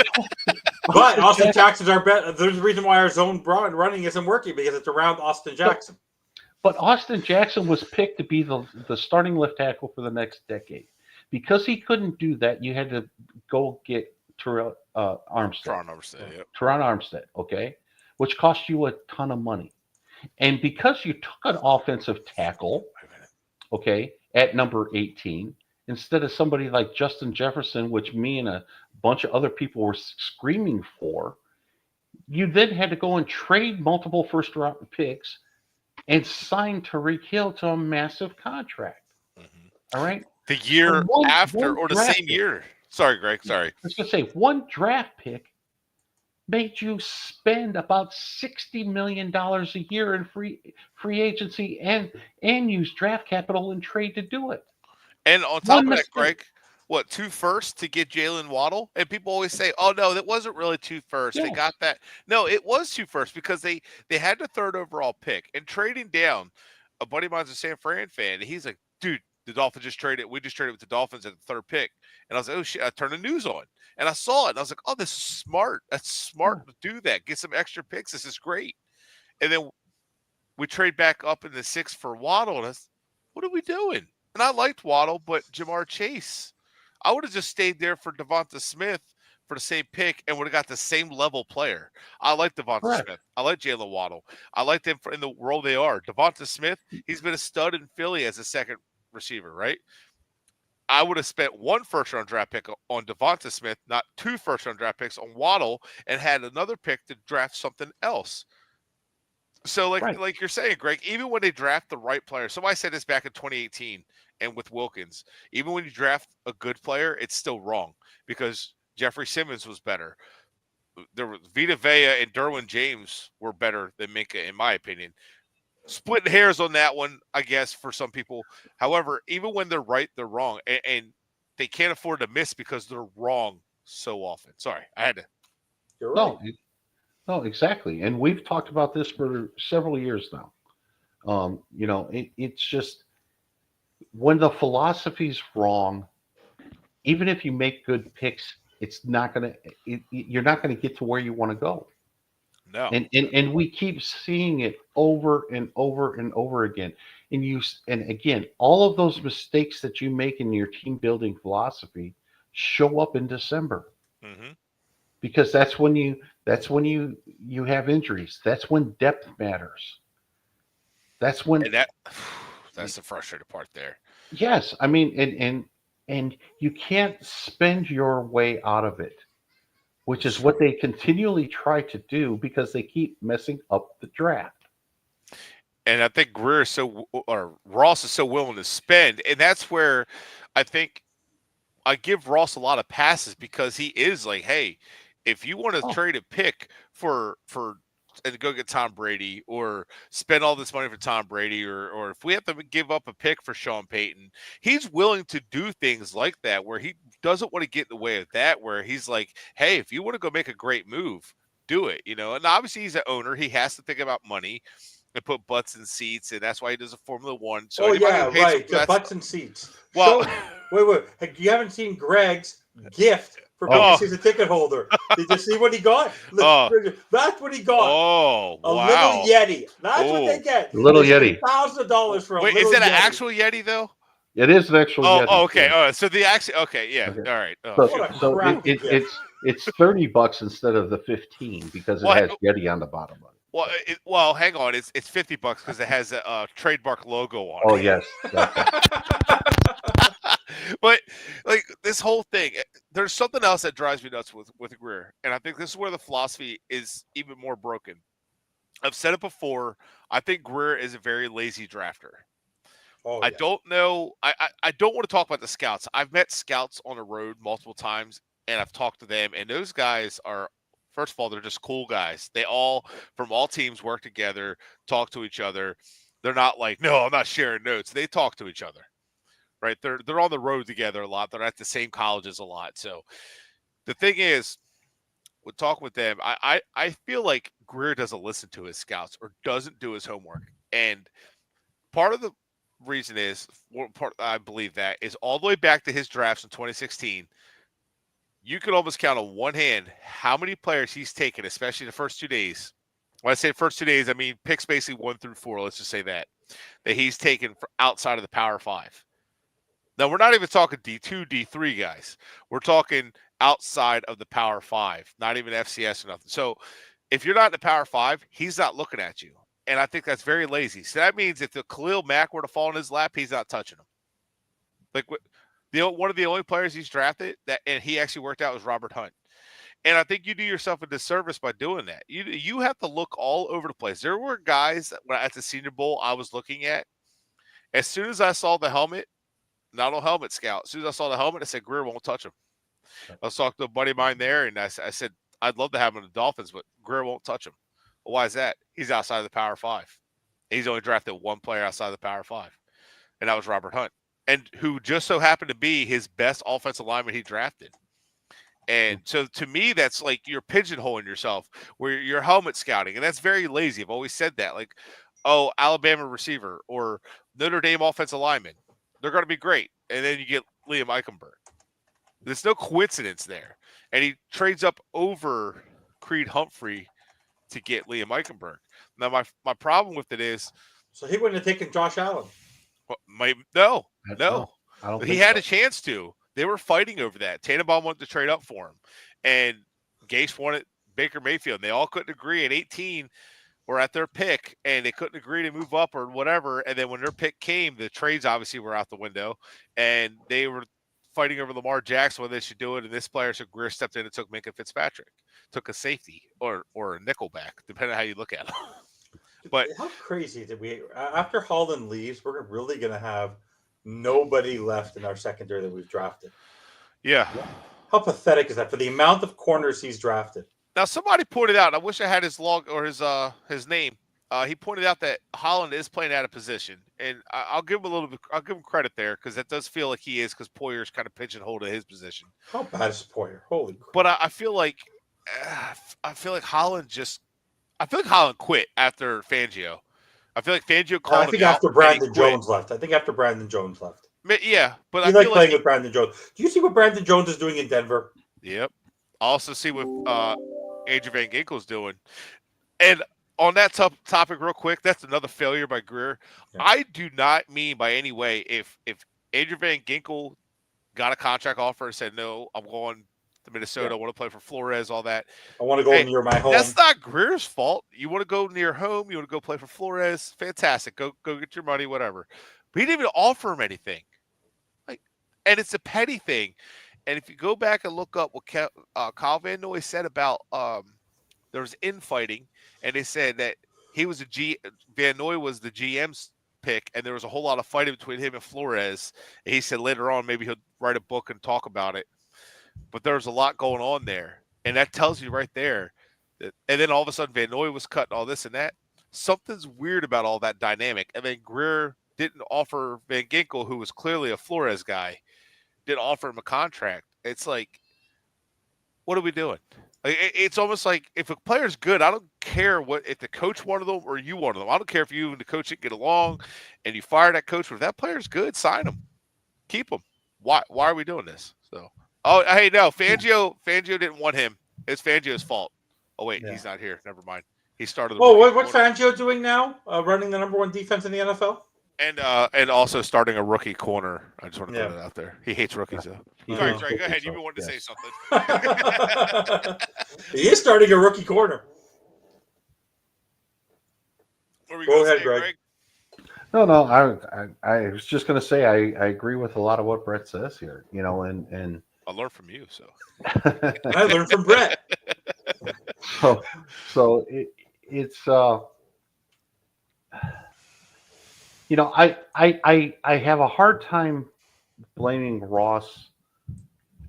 But Austin Jackson, Jackson's our bet. There's a reason why our zone running isn't working because it's around Austin Jackson. but Austin Jackson was picked to be the starting left tackle for the next decade. Because he couldn't do that, you had to go get Terrell Armstead, Toronto Armstead, yep. Teron Armstead, okay, which cost you a ton of money. And because you took an offensive tackle, Wait a minute. okay, at number 18, instead of somebody like Justin Jefferson, which me and a bunch of other people were screaming for, you then had to go and trade multiple first round picks and sign Tariq Hill to a massive contract. Mhm. All right. The year after, One or the draft same pick. year. Sorry, Greg. Sorry. I was going to say, one draft pick made you spend about $60 million a year in free agency and use draft capital and trade to do it. And on top One of that, mistake. Greg, what, 2 firsts to get Jalen Waddle? And people always say, "Oh no, that wasn't really 2 firsts. They Yes. got that." No, it was 2 firsts because they had the third overall pick and trading down. A buddy of mine's a San Fran fan, and he's like, "Dude, the Dolphins just traded. We just traded with the Dolphins at the third pick." And I was like, "Oh shit!" I turned the news on and I saw it, and I was like, "Oh, this is smart. That's smart to do that. Get some extra picks. This is great." And then we trade back up in the sixth for Waddle, and what are we doing? And I liked Waddle, but Jamar Chase, I would have just stayed there for Devonta Smith for the same pick and would have got the same level player. I like Devonta Correct. Smith. I like Jalen Waddle. I like them in the role they are. Devonta Smith, he's been a stud in Philly as a second receiver, right? I would have spent 1 first-round draft pick on Devonta Smith, not 2 first-round draft picks on Waddle, and had another pick to draft something else. So, Right. like you're saying, Greg, even when they draft the right player, somebody said this back in 2018 and with Wilkins, even when you draft a good player, it's still wrong because Jeffrey Simmons was better. There was Vita Vea and Derwin James were better than Minka, in my opinion. Splitting hairs on that one, I guess, for some people. However, even when they're right, they're wrong. And they can't afford to miss because they're wrong so often. Sorry, I had to. You're right. No, exactly. And we've talked about this for several years now. It's just when the philosophy's wrong, even if you make good picks, it's not gonna. You're not gonna get to where you want to go. No. And we keep seeing it over and over and over again. And again, all of those mistakes that you make in your team building philosophy show up in December. Mm-hmm. Because that's when you have injuries. That's when depth matters. That's when And that's the frustrating part there. yes, I mean and you can't spend your way out of it, which is what they continually try to do because they keep messing up the draft. And I think Ross is so willing to spend, and that's where I think I give Ross a lot of passes because he is like, hey, if you want to trade a pick for and go get Tom Brady or spend all this money for Tom Brady or if we have to give up a pick for Sean Payton, he's willing to do things like that where he doesn't want to get in the way of that, where he's like, hey, if you want to go make a great move, do it, and obviously he's an owner. He has to think about money and put butts in seats, and that's why he does a Formula One. So right. The butts and seats. Well, wait. You haven't seen Greg's gift for because he's a ticket holder. Did you see what he got? That's what he got. Oh, a wow. little Yeti. That's what they get. A little Yeti. $1,000 for a Wait, little is that Yeti. an actual Yeti though? It is an actual Yeti. Oh, okay. Yeah. All right. So the actual. Okay. Yeah. Okay. All right. So it's $30 instead of the 15 because it has Yeti on the bottom of it. Well, hang on. It's $50 because it has a trademark logo on it. Oh yes. But like this whole thing, there's something else that drives me nuts with Greer, and I think this is where the philosophy is even more broken. I've said it before. I think Greer is a very lazy drafter. I don't know. I don't want to talk about the scouts. I've met scouts on the road multiple times, and I've talked to them, and those guys are. First of all, they're just cool guys. They all, from all teams, work together, talk to each other. They're not like, no, I'm not sharing notes. They talk to each other, right? They're on the road together a lot. They're at the same colleges a lot. So the thing is, with talking with them, I feel like Greer doesn't listen to his scouts or doesn't do his homework. And part of the reason is, I believe that, is all the way back to his drafts in 2016. You could almost count on one hand how many players he's taken, especially the first 2 days. When I say first 2 days, I mean picks basically 1 through 4. Let's just say that he's taken for outside of the Power 5. Now, we're not even talking D2, D3 guys. We're talking outside of the Power 5, not even FCS or nothing. So if you're not in the Power 5, he's not looking at you. And I think that's very lazy. So that means if the Khalil Mack were to fall in his lap, he's not touching him. Like one of the only players he's drafted and he actually worked out was Robert Hunt. And I think you do yourself a disservice by doing that. You have to look all over the place. There were guys at the Senior Bowl I was looking at. As soon as I saw the helmet, not on Helmet Scout, as soon as I saw the helmet, I said, Greer won't touch him. I was talking to a buddy of mine there, and I said, I'd love to have him in the Dolphins, but Greer won't touch him. Well, why is that? He's outside of the Power 5. He's only drafted one player outside of the Power 5, and that was Robert Hunt, and who just so happened to be his best offensive lineman he drafted. And so to me, that's like you're pigeonholing yourself where you're helmet scouting, and that's very lazy. I've always said that. Like, oh, Alabama receiver or Notre Dame offensive lineman, they're going to be great. And then you get Liam Eichenberg. There's no coincidence there. And he trades up over Creed Humphrey to get Liam Eichenberg. Now, my problem with it is... So he wouldn't have taken Josh Allen. No. He had a chance to. They were fighting over that. Tannenbaum wanted to trade up for him. And Gase wanted Baker Mayfield. And they all couldn't agree at 18 or at their pick, and they couldn't agree to move up or whatever. And then when their pick came, the trades obviously were out the window. And they were fighting over Lamar Jackson, whether they should do it. And this player, so Greer stepped in and took Minkah Fitzpatrick. Took a safety or a nickelback, depending on how you look at it. But how crazy did we, after Holland leaves, we're really going to have nobody left in our secondary that we've drafted. Yeah. How pathetic is that for the amount of corners he's drafted? Now, somebody pointed out, I wish I had his log or his name. he pointed out that Holland is playing out of position, and I'll give him a little bit. I'll give him credit there because that does feel like he is because Poyer's kind of pigeonholed to his position. How bad is Poyer? Holy crap! But I feel like Holland just. I feel like Holland quit after Fangio. I feel like Fangio called I think him out after and he Brandon quit. Jones left. Yeah, but He I like feel playing like with Brandon Jones. Do you see what Brandon Jones is doing in Denver? Yep. I also see what Andrew Van Ginkel's doing. And on that topic real quick, that's another failure by Greer. Yeah. I do not mean by any way if Andrew Van Ginkel got a contract offer and said, no, I'm going to Minnesota, I want to play for Flores, all that. I want to go near my home. That's not Greer's fault. You want to go near home, you want to go play for Flores, fantastic. Go get your money, whatever. But he didn't even offer him anything. And it's a petty thing. And if you go back and look up what Kyle Van Noy said about there was infighting, and they said that he was Van Noy was the GM's pick, and there was a whole lot of fighting between him and Flores. And he said later on maybe he'll write a book and talk about it. But there was a lot going on there, and that tells you right there. And then all of a sudden Van Noy was cut and all this and that. Something's weird about all that dynamic. And then Greer didn't offer Van Ginkel, who was clearly a Flores guy, didn't offer him a contract. It's like, what are we doing? It's almost like if a player's good, I don't care if the coach wanted them or you wanted them. I don't care if you and the coach didn't get along and you fire that coach. But if that player's good, sign him, keep him. Why are we doing this? So, hey, no, Fangio didn't want him. It's Fangio's fault. Oh wait, he's not here. Never mind. He started. What's Fangio doing now? Running the #1 defense in the NFL. And also starting a rookie corner. I just want to put it out there. He hates rookies, though. Sorry, go ahead. You've been wanting to say something. He is starting a rookie corner. Go ahead, Greg. No. I was just going to say I agree with a lot of what Bret says here. And I learned from you, so. I learned from Bret. So it's. I have a hard time blaming Ross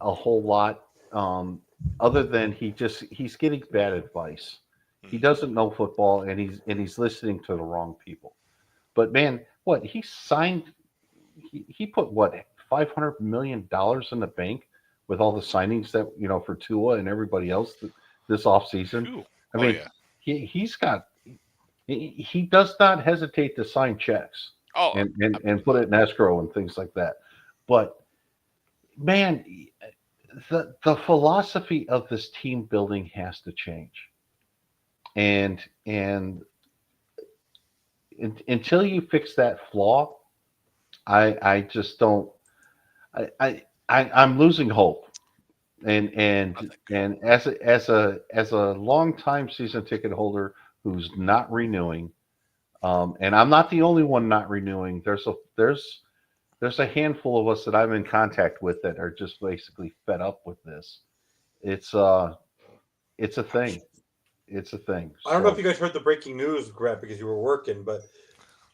a whole lot, other than he's getting bad advice. He doesn't know football, and he's listening to the wrong people. But man, what he signed, he put $500 million in the bank with all the signings that for Tua and everybody else this offseason. I mean, he does not hesitate to sign checks and put it in escrow and things like that. But man, the philosophy of this team building has to change. And until you fix that flaw, I just don't. I'm losing hope. And as a long-time season ticket holder who's not renewing, and I'm not the only one not renewing. There's a handful of us that I'm in contact with that are just basically fed up with this. It's a thing. It's a thing. I don't know if you guys heard the breaking news, Greg, because you were working, but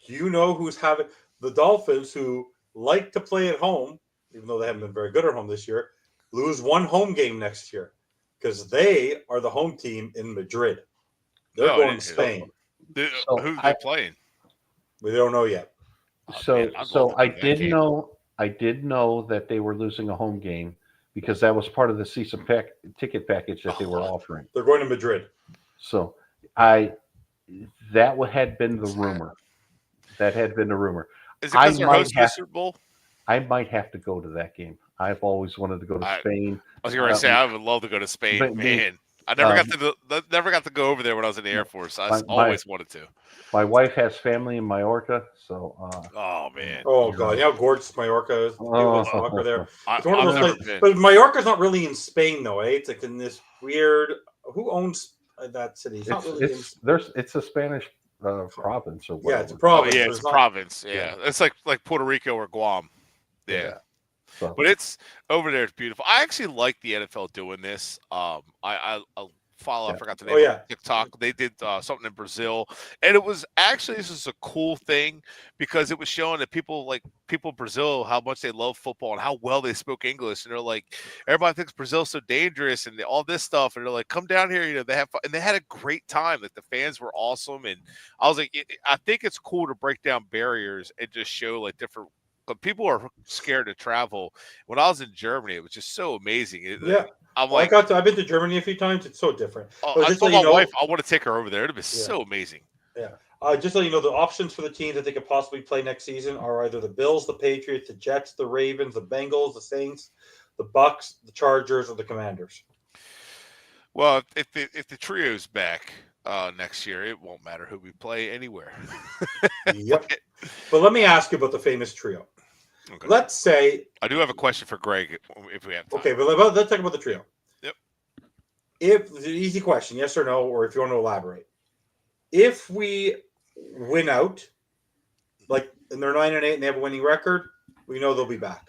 do you know who's having the Dolphins, who like to play at home, even though they haven't been very good at home this year, lose one home game next year because they are the home team in Madrid. They're going to Spain. Who's they playing? We don't know yet. I did know that they were losing a home game because that was part of the season ticket package that they were offering. They're going to Madrid. So that had been the rumor. That had been the rumor. Is it because they're hosting the Super Bowl? I might have to go to that game. I've always wanted to go to Spain. I was going to say I would love to go to Spain, but, man. I never got to go over there when I was in the Air Force. I always wanted to. My wife has family in Mallorca, so. Oh man! Oh god! You know how gorgeous Mallorca is. Soccer there. It's one of those places. But Mallorca's not really in Spain, though. It's like in this weird. Who owns that city? It's a Spanish province or whatever. Yeah, it's a province. It's a province. Yeah, it's like Puerto Rico or Guam. Yeah. So. But it's over there. It's beautiful. I actually like the NFL doing this. I follow. Yeah. I forgot the Oh, name yeah. of TikTok. They did something in Brazil, and it was actually this is a cool thing because it was showing that people in Brazil how much they love football and how well they spoke English, and they're like, everybody thinks Brazil's so dangerous and all this stuff, and they're like, come down here, they have fun. And they had a great time. Like the fans were awesome, and I was like, I think it's cool to break down barriers and just show like different. But people are scared to travel. When I was in Germany, it was just so amazing. Yeah. I'm Well, like, I've been to Germany a few times. It's so different. But I just told let my you know, wife I want to take her over there. It'd be Yeah. so amazing. Yeah. Just so you know, the options for the teams that they could possibly play next season are either the Bills, the Patriots, the Jets, the Ravens, the Bengals, the Saints, the Bucks, the Chargers, or the Commanders. Well, if the trio's back next year, it won't matter who we play anywhere. Yep. But let me ask you about the famous trio. Okay. Let's say I do have a question for Greg if we have time. okay, but let's talk about the trio. Yep. If it's an easy question, yes or no, or if you want to elaborate. If we win out, like and they're 9-8 and they have a winning record, we know they'll be back.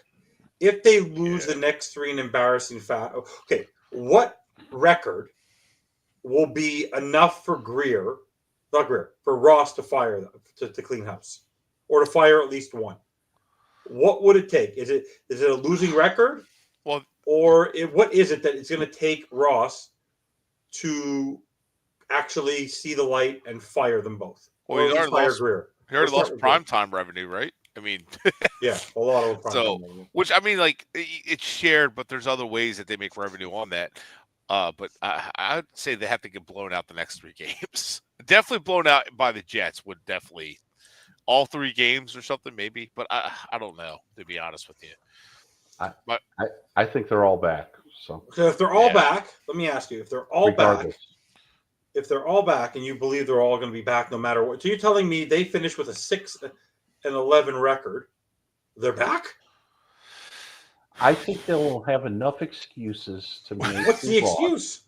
If they lose the next three in embarrassing fashion, okay, what record will be enough for for Ross to fire them to clean house, or to fire at least one? What would it take? Is it a losing record? Well, or what is it that it's going to take Ross to actually see the light and fire them both? Well, Or at least fire Greer. He already lost primetime revenue, right? I mean, yeah, a lot of primetime revenue. Which I mean, like it's shared, but there's other ways that they make revenue on that. But I'd say they have to get blown out the next 3 games. Definitely blown out by the Jets would definitely all 3 games or something maybe. But I don't know, to be honest with you. I think they're all back. So if they're all back, let me ask you: if they're all regardless. back, and you believe they're all going to be back no matter what, so you're telling me they finished with a 6-11 record, they're back? I think they'll have enough excuses to make. What's the excuse?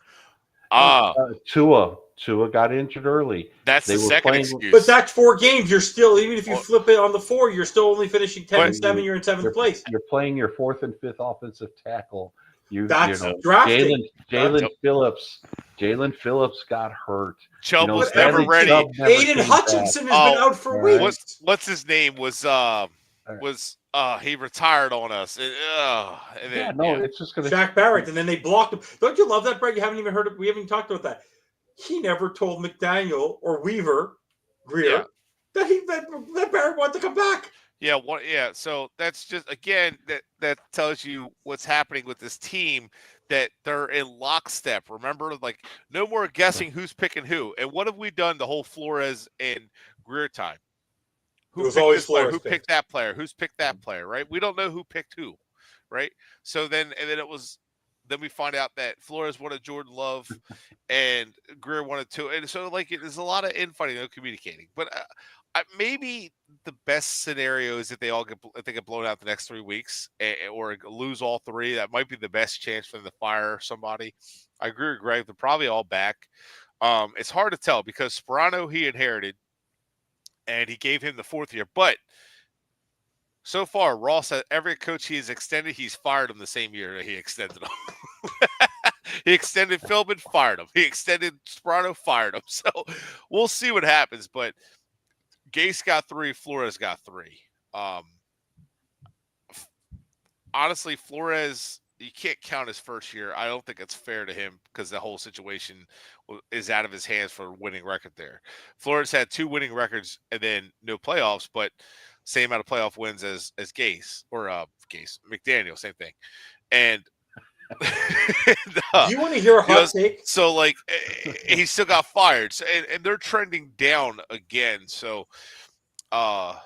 Tua got injured early. That's the second excuse. But that's 4 games. You're still, even if you flip it on the 4, you're still only finishing 10-7. You're in 7th place. You're playing your 4th and 5th offensive tackle. That's drafting. Jalen Phillips got hurt. Chubb was never ready. Aiden Hutchinson has been out for weeks. What's his name? He retired on us. It's just gonna Shaq Barrett, and then they blocked him. Don't you love that, Brett? You haven't even heard it. We haven't even talked about that. He never told McDaniel or Greer that Barrett wanted to come back. Yeah. So that's just again that tells you what's happening with this team, that they're in lockstep. Remember, like no more guessing who's picking who. And what have we done the whole Flores and Greer time? Who picked player? Who picked that player? Who's picked that player? Right? We don't know who picked who. Right? So then we find out that Flores wanted Jordan Love and Greer wanted Tua. And so like there's a lot of infighting, no communicating. But maybe the best scenario is that they get blown out the next 3 weeks or lose all 3. That might be the best chance for them to fire somebody. I agree with Greg. They're probably all back. It's hard to tell because Sperano he inherited, and he gave him the 4th year. But so far, Ross, every coach he has extended, he's fired him the same year that he extended him. He extended Philbin, fired him. He extended Sperano, fired him. So we'll see what happens. But Gase got 3, Flores got 3. Honestly, Flores, you can't count his first year. I don't think it's fair to him because the whole situation is out of his hands for a winning record there. Flores had 2 winning records and then no playoffs, but same amount of playoff wins as Gase or McDaniel, same thing. And do you want to hear a hot take? So like he still got fired, so, and they're trending down again. So, want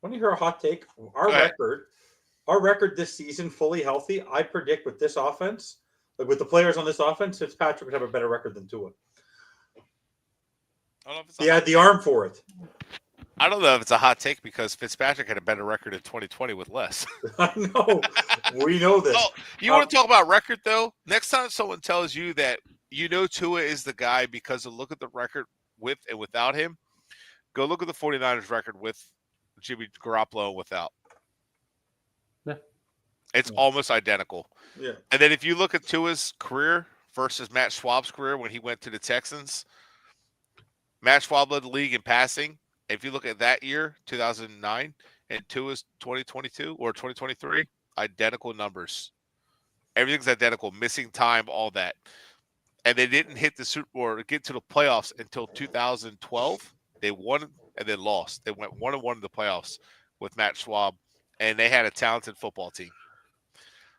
to hear a hot take? Our record this season, fully healthy. I predict with this offense, like with the players on this offense, Fitzpatrick would have a better record than Tua. He had the arm for it. I don't know if it's a hot take because Fitzpatrick had a better record in 2020 with less. I know. We know this. Oh, you want to talk about record, though? Next time someone tells you that Tua is the guy because of look at the record with and without him, go look at the 49ers record with Jimmy Garoppolo without. Yeah. It's almost identical. Yeah. And then if you look at Tua's career, versus Matt Schwab's career when he went to the Texans. Matt Schwab led the league in passing. If you look at that year, 2009, and two is 2022 or 2023, identical numbers. Everything's identical, missing time, all that. And they didn't hit the Super Bowl or get to the playoffs until 2012. They won and then lost. They went 1-1 in the playoffs with Matt Schwab, and they had a talented football team.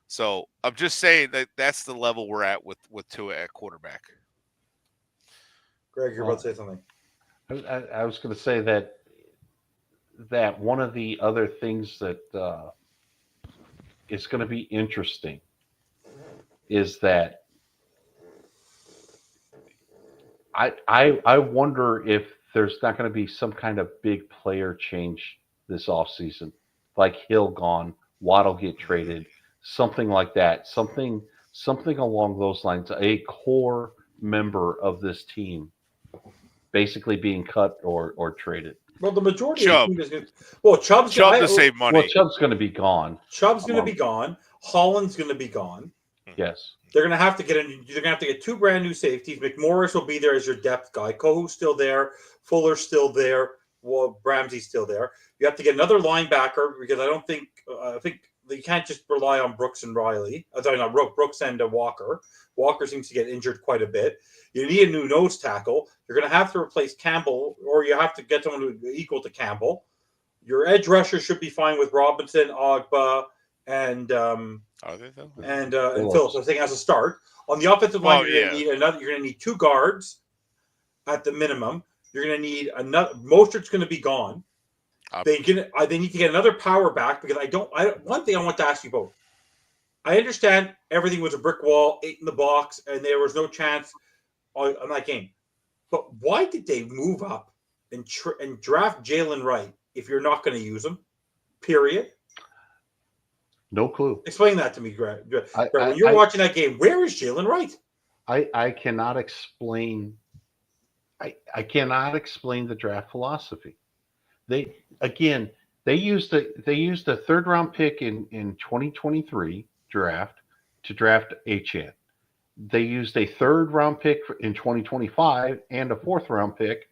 So I'm just saying that that's the level we're at with Tua at quarterback. Greg, you're about to say something. I was going to say that one of the other things that is going to be interesting is that I wonder if there's not going to be some kind of big player change this offseason, like Hill gone, Waddle get traded, something like that, something along those lines, a core member of this team basically being cut or traded. Well, the majority Chubb. of the team is going. Well, Chubb to save money. Well, Chubb's going to be gone. Chubb's going to be gone. Holland's going to be gone. Yes. They're going to have to get in. They're going to have to get two brand new safeties. McMorris will be there as your depth guy. Kohu's still there. Fuller's still there. Well, Ramsey's still there. You have to get another linebacker because I think you can't just rely on Brooks and Riley. Sorry, not Brooks and Walker. Walker seems to get injured quite a bit. You need a new nose tackle. You're going to have to replace Campbell, or you have to get someone who's equal to Campbell. Your edge rusher should be fine with Robinson, Ogba, and Are they though? and Phillips. I think as a start on the offensive line, you're going to need two guards at the minimum. You're going to need another. Mostert's going to be gone. They need to get another power back because one thing I want to ask you both. I understand everything was a brick wall, 8 in the box, and there was no chance on that game. But why did they move up and draft Jalen Wright if you're not going to use him? Period. No clue. Explain that to me, Greg. When you're watching that game, where is Jalen Wright? I cannot explain. I cannot explain the draft philosophy. They used a third round pick in 2023 draft to draft Achane. They used a third round pick in 2025 and a fourth round pick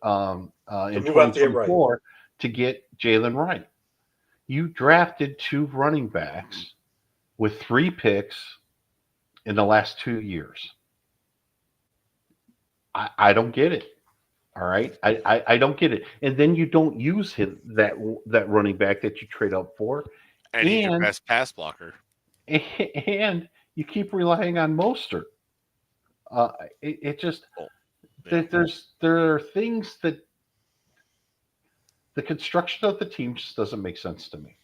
in 2024 to get Jalen Wright. You drafted 2 running backs with 3 picks in the last 2 years. I don't get it. All right. I don't get it. And then you don't use him, that running back that you trade up for. And he's your best pass blocker. And you keep relying on Mostert. There are things that the construction of the team just doesn't make sense to me.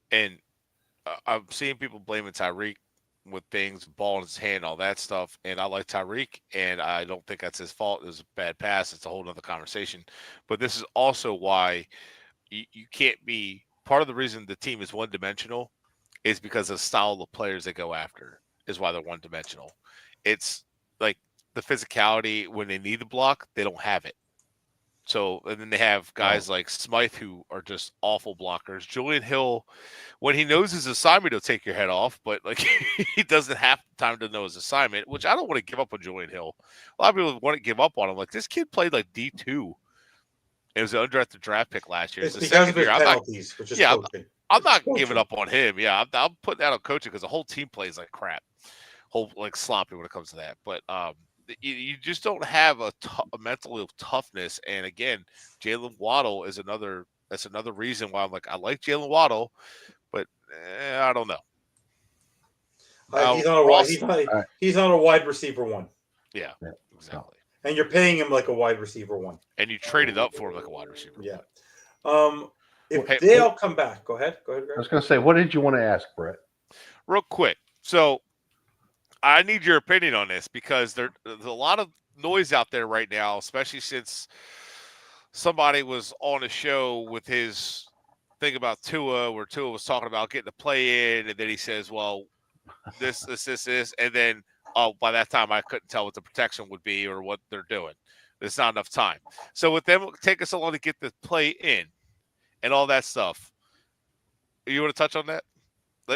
And I'm seeing people blaming Tyreek with things, ball in his hand, all that stuff. And I like Tyreek, and I don't think that's his fault. It was a bad pass. It's a whole other conversation. But this is also why you can't be – part of the reason the team is one-dimensional is because of the style of players they go after is why they're one-dimensional. It's like the physicality when they need the block, they don't have it. So, and then they have guys like Smythe who are just awful blockers. Julian Hill, when he knows his assignment, he'll take your head off, but like he doesn't have time to know his assignment, which I don't want to give up on Julian Hill. A lot of people want to give up on him. Like, this kid played like D2. It was an undrafted draft pick last year. It's because of his penalties, which is coaching. I'm not giving up on him. Yeah, I'm putting that on coaching because the whole team plays like crap, like sloppy when it comes to that. But you just don't have a mental toughness. And again, Jalen Waddle is another. That's another reason why I'm like, I like Jalen Waddle, but I don't know. He's not a wide receiver one. Yeah, exactly. And you're paying him like a wide receiver one. And you traded up for him like a wide receiver. Yeah. If they all come back, go ahead, Greg. I was going to say, what did you want to ask, Bret? Real quick. So I need your opinion on this because there's a lot of noise out there right now, especially since somebody was on a show with his thing about Tua, where Tua was talking about getting a play in, and then he says, well, this, and then by that time I couldn't tell what the protection would be or what they're doing. There's not enough time. So with them taking so long to get the play in and all that stuff, you want to touch on that?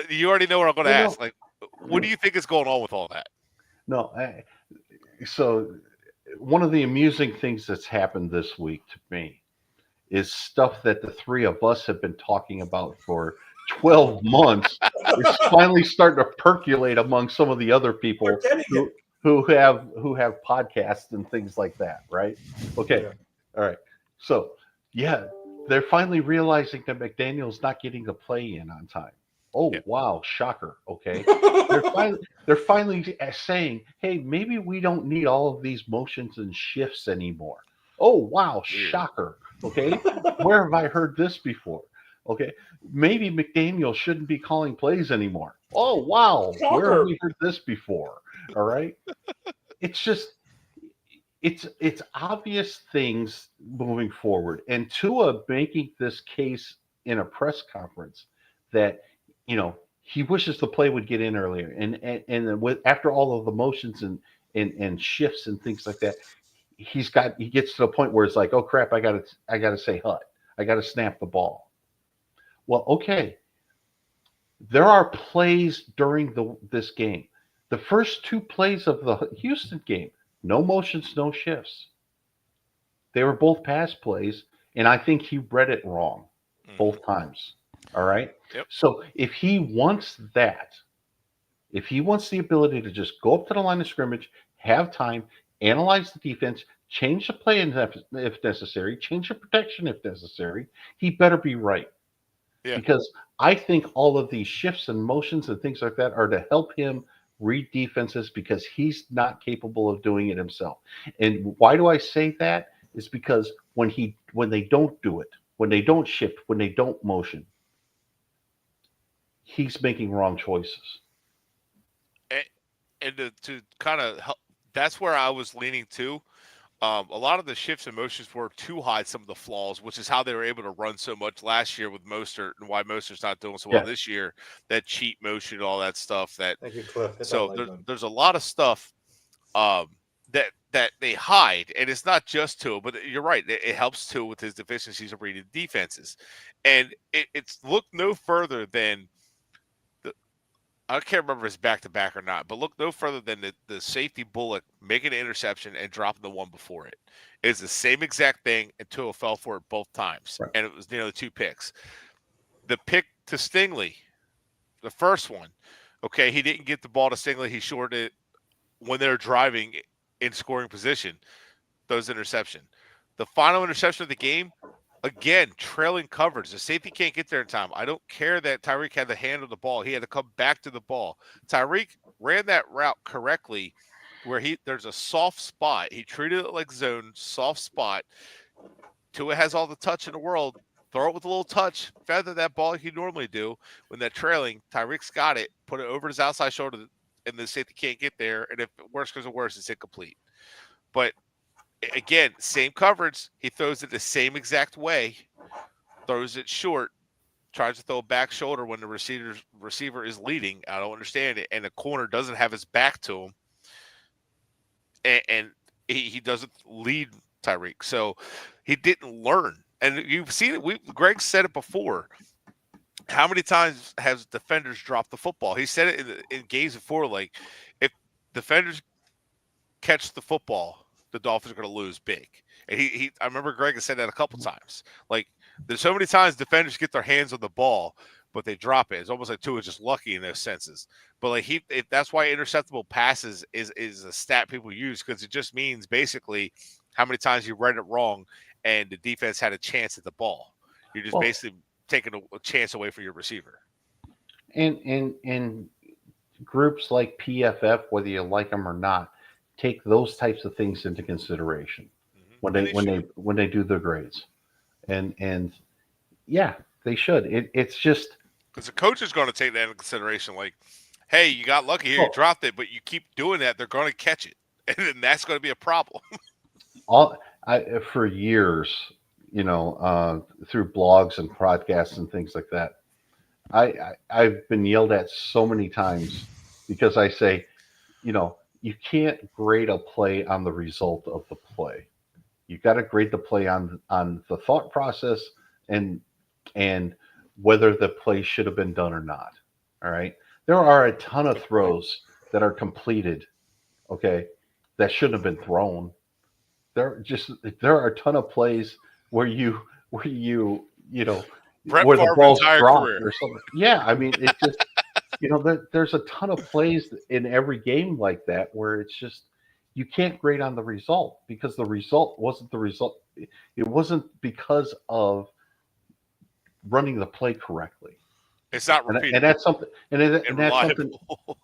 You already know what I'm going to ask. Like, What do you think is going on with all that? No, so one of the amusing things that's happened this week to me is stuff that the three of us have been talking about for 12 months is finally starting to percolate among some of the other people We're getting it. who have podcasts and things like that, right? Okay. Yeah. All right. So, yeah, they're finally realizing that McDaniel's not getting the play in on time. Oh, Yep. wow, shocker. Okay. They're finally saying, "Hey, maybe we don't need all of these motions and shifts anymore." Oh, wow, shocker. Okay. Where have I heard this before? Okay. Maybe McDaniel shouldn't be calling plays anymore. Oh, wow. Where have Shocker. we heard this before? All right. It's just it's obvious things moving forward. And Tua making this case in a press conference that, he wishes the play would get in earlier. And then with after all of the motions and shifts and things like that, he gets to the point where it's like, oh crap, I gotta say hut. I gotta snap the ball. Well, okay. There are plays during this game. The first two plays of the Houston game, no motions, no shifts. They were both pass plays, and I think he read it wrong both times. All right. Yep. So if he wants the ability to just go up to the line of scrimmage, have time, analyze the defense, change the play if necessary, change the protection if necessary, he better be right. Yeah. Because I think all of these shifts and motions and things like that are to help him read defenses because he's not capable of doing it himself. And why do I say that? Is because when they don't do it, when they don't shift, when they don't motion, he's making wrong choices. And to kind of help, that's where I was leaning to. A lot of the shifts and motions were to hide some of the flaws, which is how they were able to run so much last year with Mostert, and why Mostert's not doing so well this year. That cheat motion, all that stuff. Thank you, Cliff. So there's a lot of stuff that they hide, and it's not just Tua, but you're right. It helps Tua with his deficiencies of reading defenses, and it's look no further than I can't remember if it's back-to-back or not, but look no further than the safety bullet making an interception and dropping the one before it. It's the same exact thing, and Tua fell for it both times, Right. and it was the two picks. The pick to Stingley, the first one, okay, he didn't get the ball to Stingley. He shorted it when they're driving in scoring position. Those interception. The final interception of the game, again, trailing coverage. The safety can't get there in time. I don't care that Tyreek had the hand on the ball. He had to come back to the ball. Tyreek ran that route correctly where there's a soft spot. He treated it like zone, soft spot. Tua has all the touch in the world. Throw it with a little touch. Feather that ball like you normally do. When they're trailing, Tyreek's got it. Put it over his outside shoulder, and the safety can't get there. And if worse comes to worse, it's incomplete. But again, same coverage. He throws it the same exact way. Throws it short. Tries to throw a back shoulder when the receiver is leading. I don't understand it. And the corner doesn't have his back to him. And he doesn't lead Tyreek. So he didn't learn. And you've seen it. Greg said it before. How many times has defenders dropped the football? He said it in games before, like, if defenders catch the football, the Dolphins are going to lose big. And I remember Greg has said that a couple times. Like, there's so many times defenders get their hands on the ball, but they drop it. It's almost like Tua is just lucky in those senses. But like that's why interceptable passes is a stat people use, because it just means basically how many times you read it wrong and the defense had a chance at the ball. You're just basically taking a chance away from your receiver. And groups like PFF, whether you like them or not, take those types of things into consideration when they do their grades. And yeah, they should. It's just because the coach is going to take that into consideration. Like, hey, you got lucky here, you dropped it, but you keep doing that, they're going to catch it, and then that's going to be a problem. For years, through blogs and podcasts and things like that, I've been yelled at so many times because I say, you can't grade a play on the result of the play. You've got to grade the play on the thought process and whether the play should have been done or not. All right. There are a ton of throws that are completed, okay, that shouldn't have been thrown. There are a ton of plays where you know Brett where the Favre's ball's entire dropped career. or something. Yeah, I mean it just there's a ton of plays in every game like that where it's just you can't grade on the result because the result wasn't the result. It wasn't because of running the play correctly. It's not And repeatable that's something and and that's something reliable.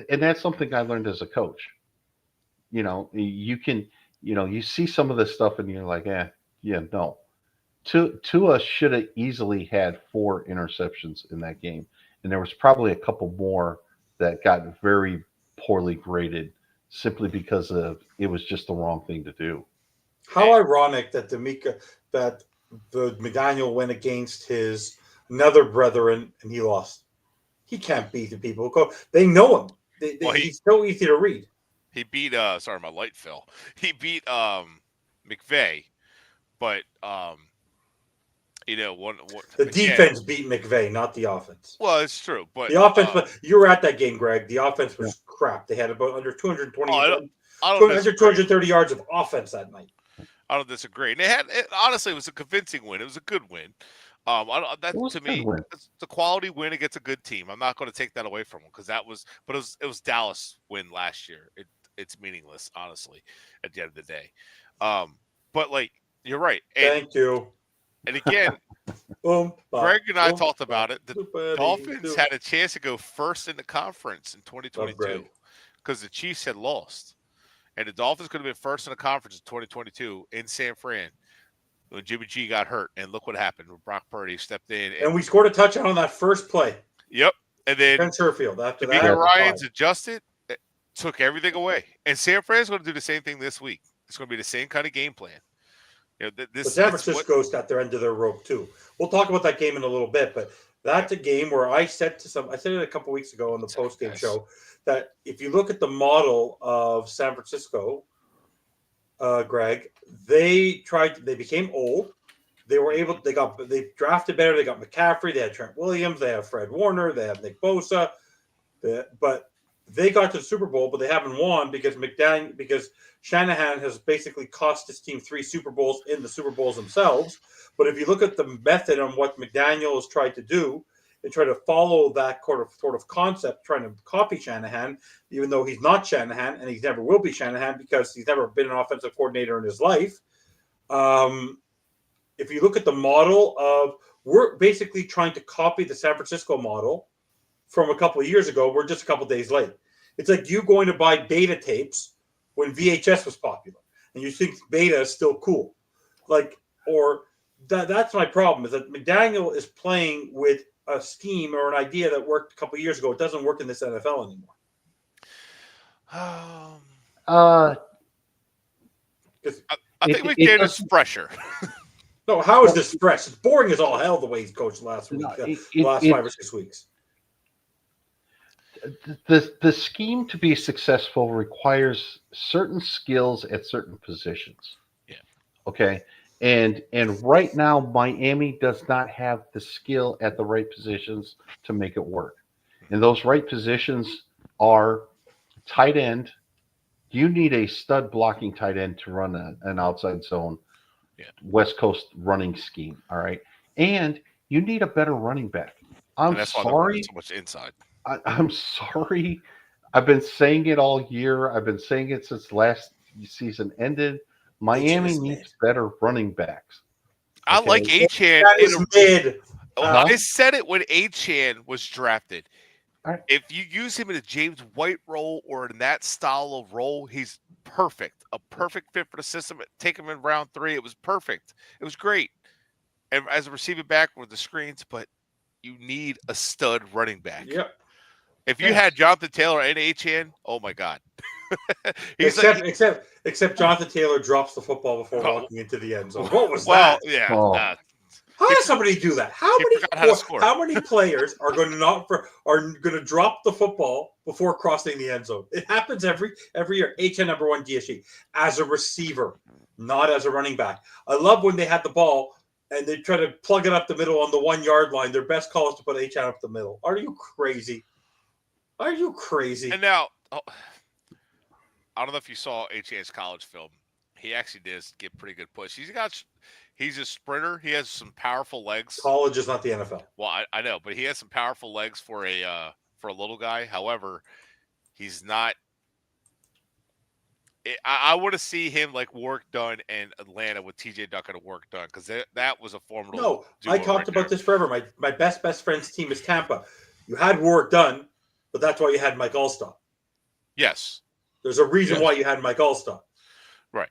and that's something I learned as a coach. You can you see some of this stuff and you're like, no. Tua should have easily had 4 interceptions in that game, and there was probably a couple more that got very poorly graded simply because of it was just the wrong thing to do. How ironic that that the McDaniel went against his another brethren and he lost. He can't beat the people. They know him. He's so easy to read. He beat sorry, my light fell. He beat McVay, but the defense beat McVay, not the offense. Well, it's true, but the offense. But you were at that game, Greg. The offense was crap. They had about under 220, under 230 yards of offense that night. I don't disagree. And honestly, it was a convincing win. It was a good win. To me, it's the quality win against a good team. I'm not going to take that away from them because it was Dallas win last year. It's meaningless, honestly, at the end of the day. But like you're right. Thank you. And again, Greg and I talked about it. The Dolphins had a chance to go first in the conference in 2022 because the Chiefs had lost. And the Dolphins could have been first in the conference in 2022 in San Fran when Jimmy G got hurt. And look what happened when Brock Purdy stepped in. And we scored a touchdown on that first play. Yep. And then Ken Sherfield after that. Ryans adjusted, took everything away. And San Fran's going to do the same thing this week. It's going to be the same kind of game plan. But San Francisco's got their end of their rope too. We'll talk about that game in a little bit, but that's a game where I said it a couple weeks ago on the post-game show that if you look at the model of San Francisco, Greg, they became old. They drafted better. They got McCaffrey. They had Trent Williams. They have Fred Warner. They have Nick Bosa. But they got to the Super Bowl, but they haven't won because Shanahan has basically cost his team 3 Super Bowls in the Super Bowls themselves. But if you look at the method on what McDaniel has tried to do and try to follow that sort of concept, trying to copy Shanahan, even though he's not Shanahan and he never will be Shanahan because he's never been an offensive coordinator in his life. If you look at the model we're basically trying to copy the San Francisco model from a couple of years ago. We're just a couple of days late. It's like you going to buy beta tapes when VHS was popular, and you think beta is still cool. That's my problem, is that McDaniel is playing with a scheme or an idea that worked a couple of years ago. It doesn't work in this NFL anymore. I think McDaniel's fresher. No, how is this fresh? It's boring as all hell the way he's coached last week, last 5 or 6 weeks. The scheme to be successful requires certain skills at certain positions. Yeah. Okay. And right now, Miami does not have the skill at the right positions to make it work. And those right positions are tight end. You need a stud blocking tight end to run an outside zone, West Coast running scheme. All right. And you need a better running back. That's sorry. Why they're so much inside. I'm sorry. I've been saying it all year. I've been saying it since last season ended. Miami needs better running backs. Okay? I like Achane. That is mid. I said it when Achane was drafted. Right. If you use him in a James White role or in that style of role, he's perfect. A perfect fit for the system. Take him in round 3. It was perfect. It was great. And as a receiving back with the screens, but you need a stud running back. Yep. If you had Jonathan Taylor and Achane, oh my God. Except Jonathan Taylor drops the football before walking into the end zone. What was that? Yeah. How does somebody do that? How many players are going to drop the football before crossing the end zone? It happens every year. HN number 1 DSG as a receiver, not as a running back. I love when they had the ball and they try to plug it up the middle on the 1 yard line. Their best call is to put HN up the middle. Are you crazy? Are you crazy? And now, I don't know if you saw H.A.'s college film. He actually does get pretty good push. He's a sprinter. He has some powerful legs. College is not the NFL. Well, I know, but he has some powerful legs for a little guy. However, he's not. I want to see him like work done in Atlanta with T.J. Duck and work done because that was a formidable. No, duo I talked right about there. this forever. My best friend's team is Tampa. You had work done, but that's why you had Mike Allstott. Yes. There's a reason why you had Mike Allstott. Right.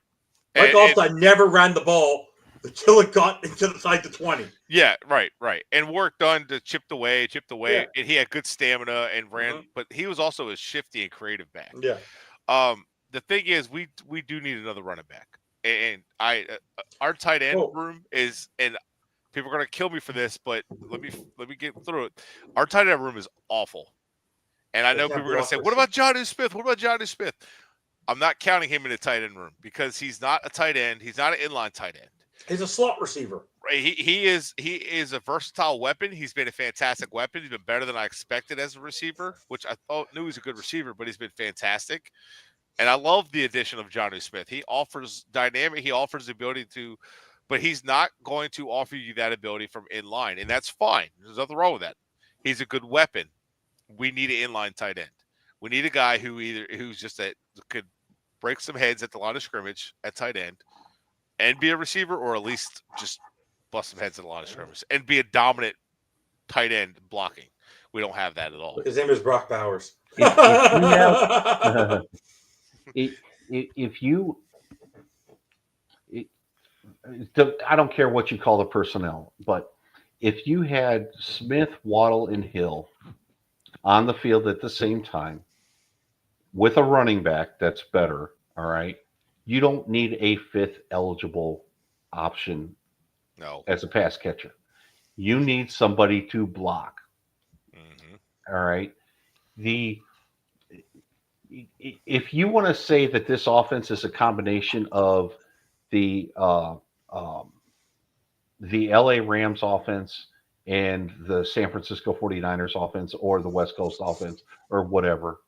Mike Allstott never ran the ball until it got inside the 20. Yeah, right. And work done to chipped away, Yeah. and he had good stamina and ran, but he was also a shifty and creative back. Yeah. The thing is, we do need another running back, and our tight end room is, and people are gonna kill me for this, but let me get through it. Our tight end room is awful, and I know people are gonna say, "What about Jonnu Smith? What about Jonnu Smith?" I'm not counting him in the tight end room because he's not a tight end. He's not an inline tight end. He's a slot receiver. Right. He is a versatile weapon. He's been a fantastic weapon. He's been better than I expected as a receiver, which I knew he was a good receiver, but he's been fantastic. And I love the addition of Jonnu Smith. He offers dynamic. He offers the ability to, but he's not going to offer you that ability from inline, and that's fine. There's nothing wrong with that. He's a good weapon. We need an inline tight end. We need a guy who's just that could break some heads at the line of scrimmage at tight end, and be a receiver, or at least just bust some heads at the line of scrimmage and be a dominant tight end blocking. We don't have that at all. His name is Brock Bowers. I don't care what you call the personnel, but if you had Smith, Waddle, and Hill on the field at the same time with a running back that's better, all right, you don't need a fifth eligible option as a pass catcher. You need somebody to block. Mm-hmm. All right. If you want to say that this offense is a combination of the LA Rams offense and the San Francisco 49ers offense, or the West Coast offense, or whatever,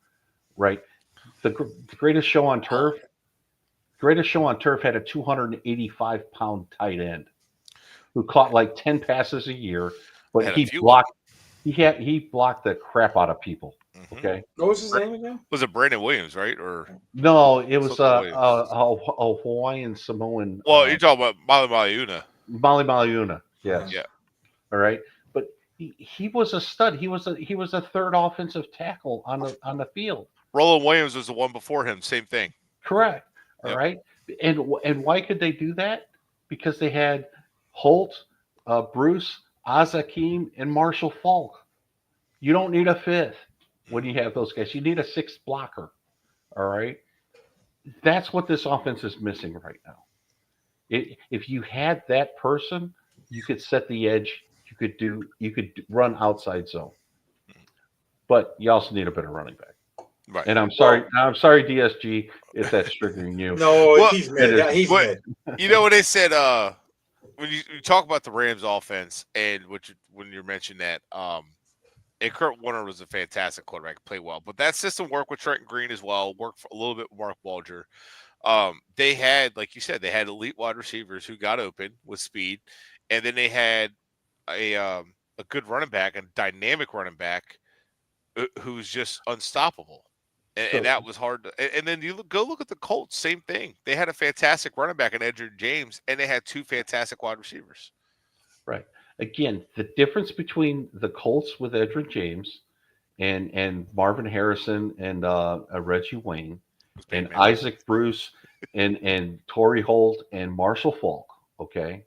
right? The greatest show on turf had a 285-pound tight end who caught like 10 passes a year, but he blocked the crap out of people. Mm-hmm. Okay. What was his name again? Was it Brandon Williams, right? Or no, it was a Hawaiian Samoan. Well, you're talking about Mali Maliuna. Yes. Yeah. All right. But he was a stud. He was a third offensive tackle on the field. Roland Williams was the one before him. Same thing. Correct. All right. And why could they do that? Because they had Holt, Bruce, Azakim, and Marshall Falk. You don't need a fifth when you have those guys. You need a sixth blocker. All right. That's what this offense is missing right now. If you had that person, you could set the edge. You could run outside zone. But you also need a better running back. Right. And I'm sorry, DSG, if that's triggering you. No, he's mid. Yeah, he's mid. You know what they said? When you talk about the Rams offense, and when you mentioned that, and Kurt Warner was a fantastic quarterback, played well, but that system worked with Trenton Green as well. Worked for a little bit with Mark Walger. They had, like you said, they had elite wide receivers who got open with speed, and then they had a good running back, a dynamic running back who's just unstoppable. And that was hard. And then you go look at the Colts, same thing. They had a fantastic running back in Edgerrin James, and they had two fantastic wide receivers. Right. Again, the difference between the Colts with Edgerrin James and Marvin Harrison and Reggie Wayne and Isaac Bruce and Torrey Holt and Marshall Falk, okay?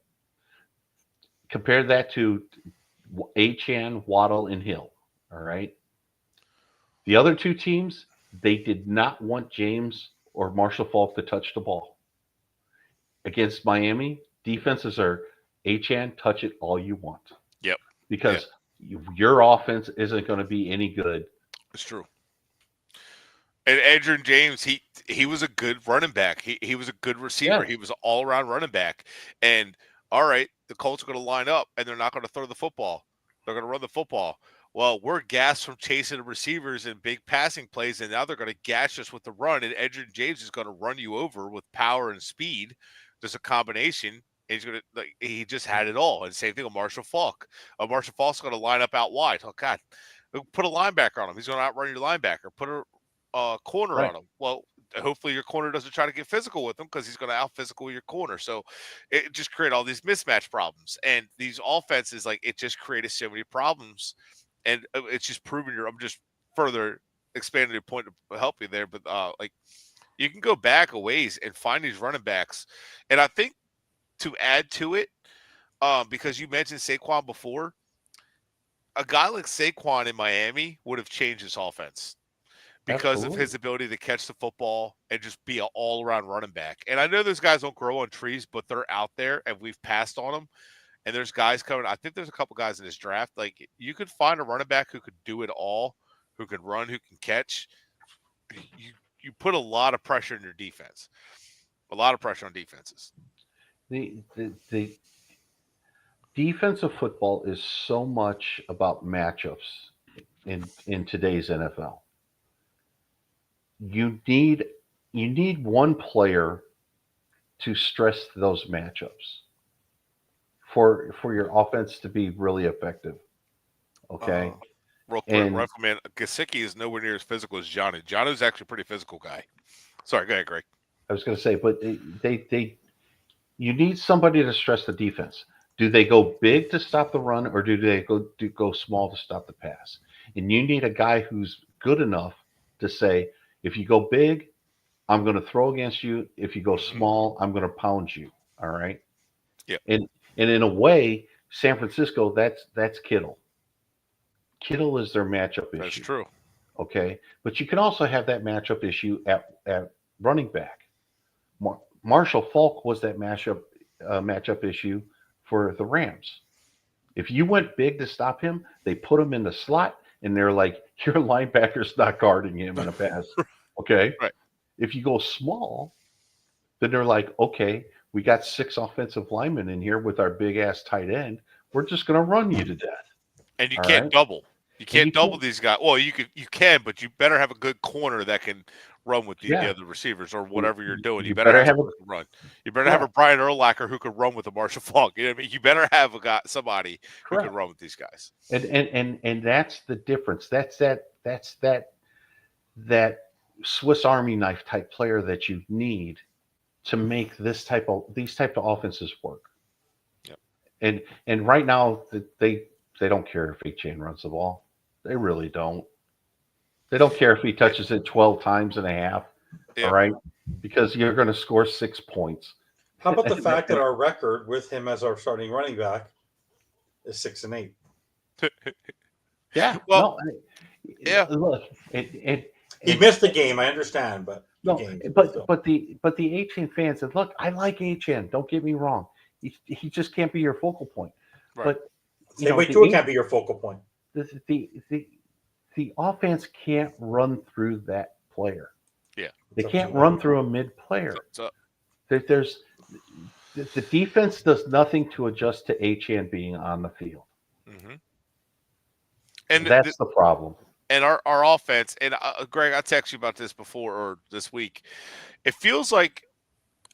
Compare that to Achane, Waddle, and Hill, all right? The other two teams, they did not want James or Marshall Falk to touch the ball. Against Miami, defenses are Achane, touch it all you want. Yep. Because your offense isn't going to be any good. It's true. And Edgerrin James, he was a good running back. He was a good receiver. Yeah. He was an all-around running back. And, all right, the Colts are going to line up, and they're not going to throw the football. They're going to run the football. Well, we're gassed from chasing the receivers and big passing plays, and now they're going to gash us with the run, and Edgerrin James is going to run you over with power and speed. There's a combination. And he's going to he just had it all. And same thing with Marshall Faulk. Marshall Faulk's going to line up out wide. Oh God, put a linebacker on him. He's going to outrun your linebacker. Put a corner Right. on him. Well, hopefully your corner doesn't try to get physical with him because he's going to out physical your corner. So it just create all these mismatch problems. And these offenses, like it just created so many problems. And it's just proving I'm just further expanding the point to help you there. But like you can go back a ways and find these running backs. And I think to add to it, because you mentioned Saquon before, a guy like Saquon in Miami would have changed his offense because Absolutely. of his ability to catch the football and just be an all-around running back. And I know those guys don't grow on trees, but they're out there, and we've passed on them. And there's guys coming. I think there's a couple guys in this draft. Like you could find a running back who could do it all, who can run, who can catch. You put a lot of pressure in your defense. A lot of pressure on defenses. The defensive football is so much about matchups in today's NFL. You need one player to stress those matchups for your offense to be really effective. Okay. Real quick, And Rifleman, Gesicki is nowhere near as physical as Johnny. Johnny's actually a pretty physical guy. Sorry, go ahead, Greg. I was going to say, but you need somebody to stress the defense. Do they go big to stop the run, or do they go small to stop the pass? And you need a guy who's good enough to say, if you go big, I'm going to throw against you. If you go small, I'm going to pound you. All right. Yeah. And in a way, San Francisco, that's Kittle. Kittle is their matchup issue. That's true. Okay. But you can also have that matchup issue at running back. Marshall Faulk was that matchup issue for the Rams. If you went big to stop him, they put him in the slot, and they're like, your linebacker's not guarding him in a pass. Okay? Right. If you go small, then they're like, okay, we got 6 offensive linemen in here with our big-ass tight end. We're just going to run you to death. And you All can't right? double. You can't you double can't. these guys. Well, you can, but you better have a good corner that can run with the Yeah. other receivers or whatever you're doing. You better have a run. You better have a Brian Urlacher who could run with a Marshall Faulk. You know what I mean? You better have somebody who can run with these guys. And that's the difference. That's that Swiss Army knife type player that you need to make these type of offenses work. Yep. And right now they don't care if Etienne runs the ball. They really don't. They don't care if he touches it 12 times and a half. Yeah. All right, because you're going to score 6 points. How about the fact that our record with him as our starting running back is 6-8? Yeah. Well, no, yeah. Look, he missed the game. I understand, but the Etienne fans said, "Look, I like Etienne. Don't get me wrong. He just can't be your focal point." Right. But wait, Tua can't be your focal point. The offense can't run through that player. Yeah, they can't run through a mid player. There's the defense does nothing to adjust to Etienne being on the field. Mm-hmm. And that's the problem. And our offense, and Greg, I texted you about this before or this week. It feels like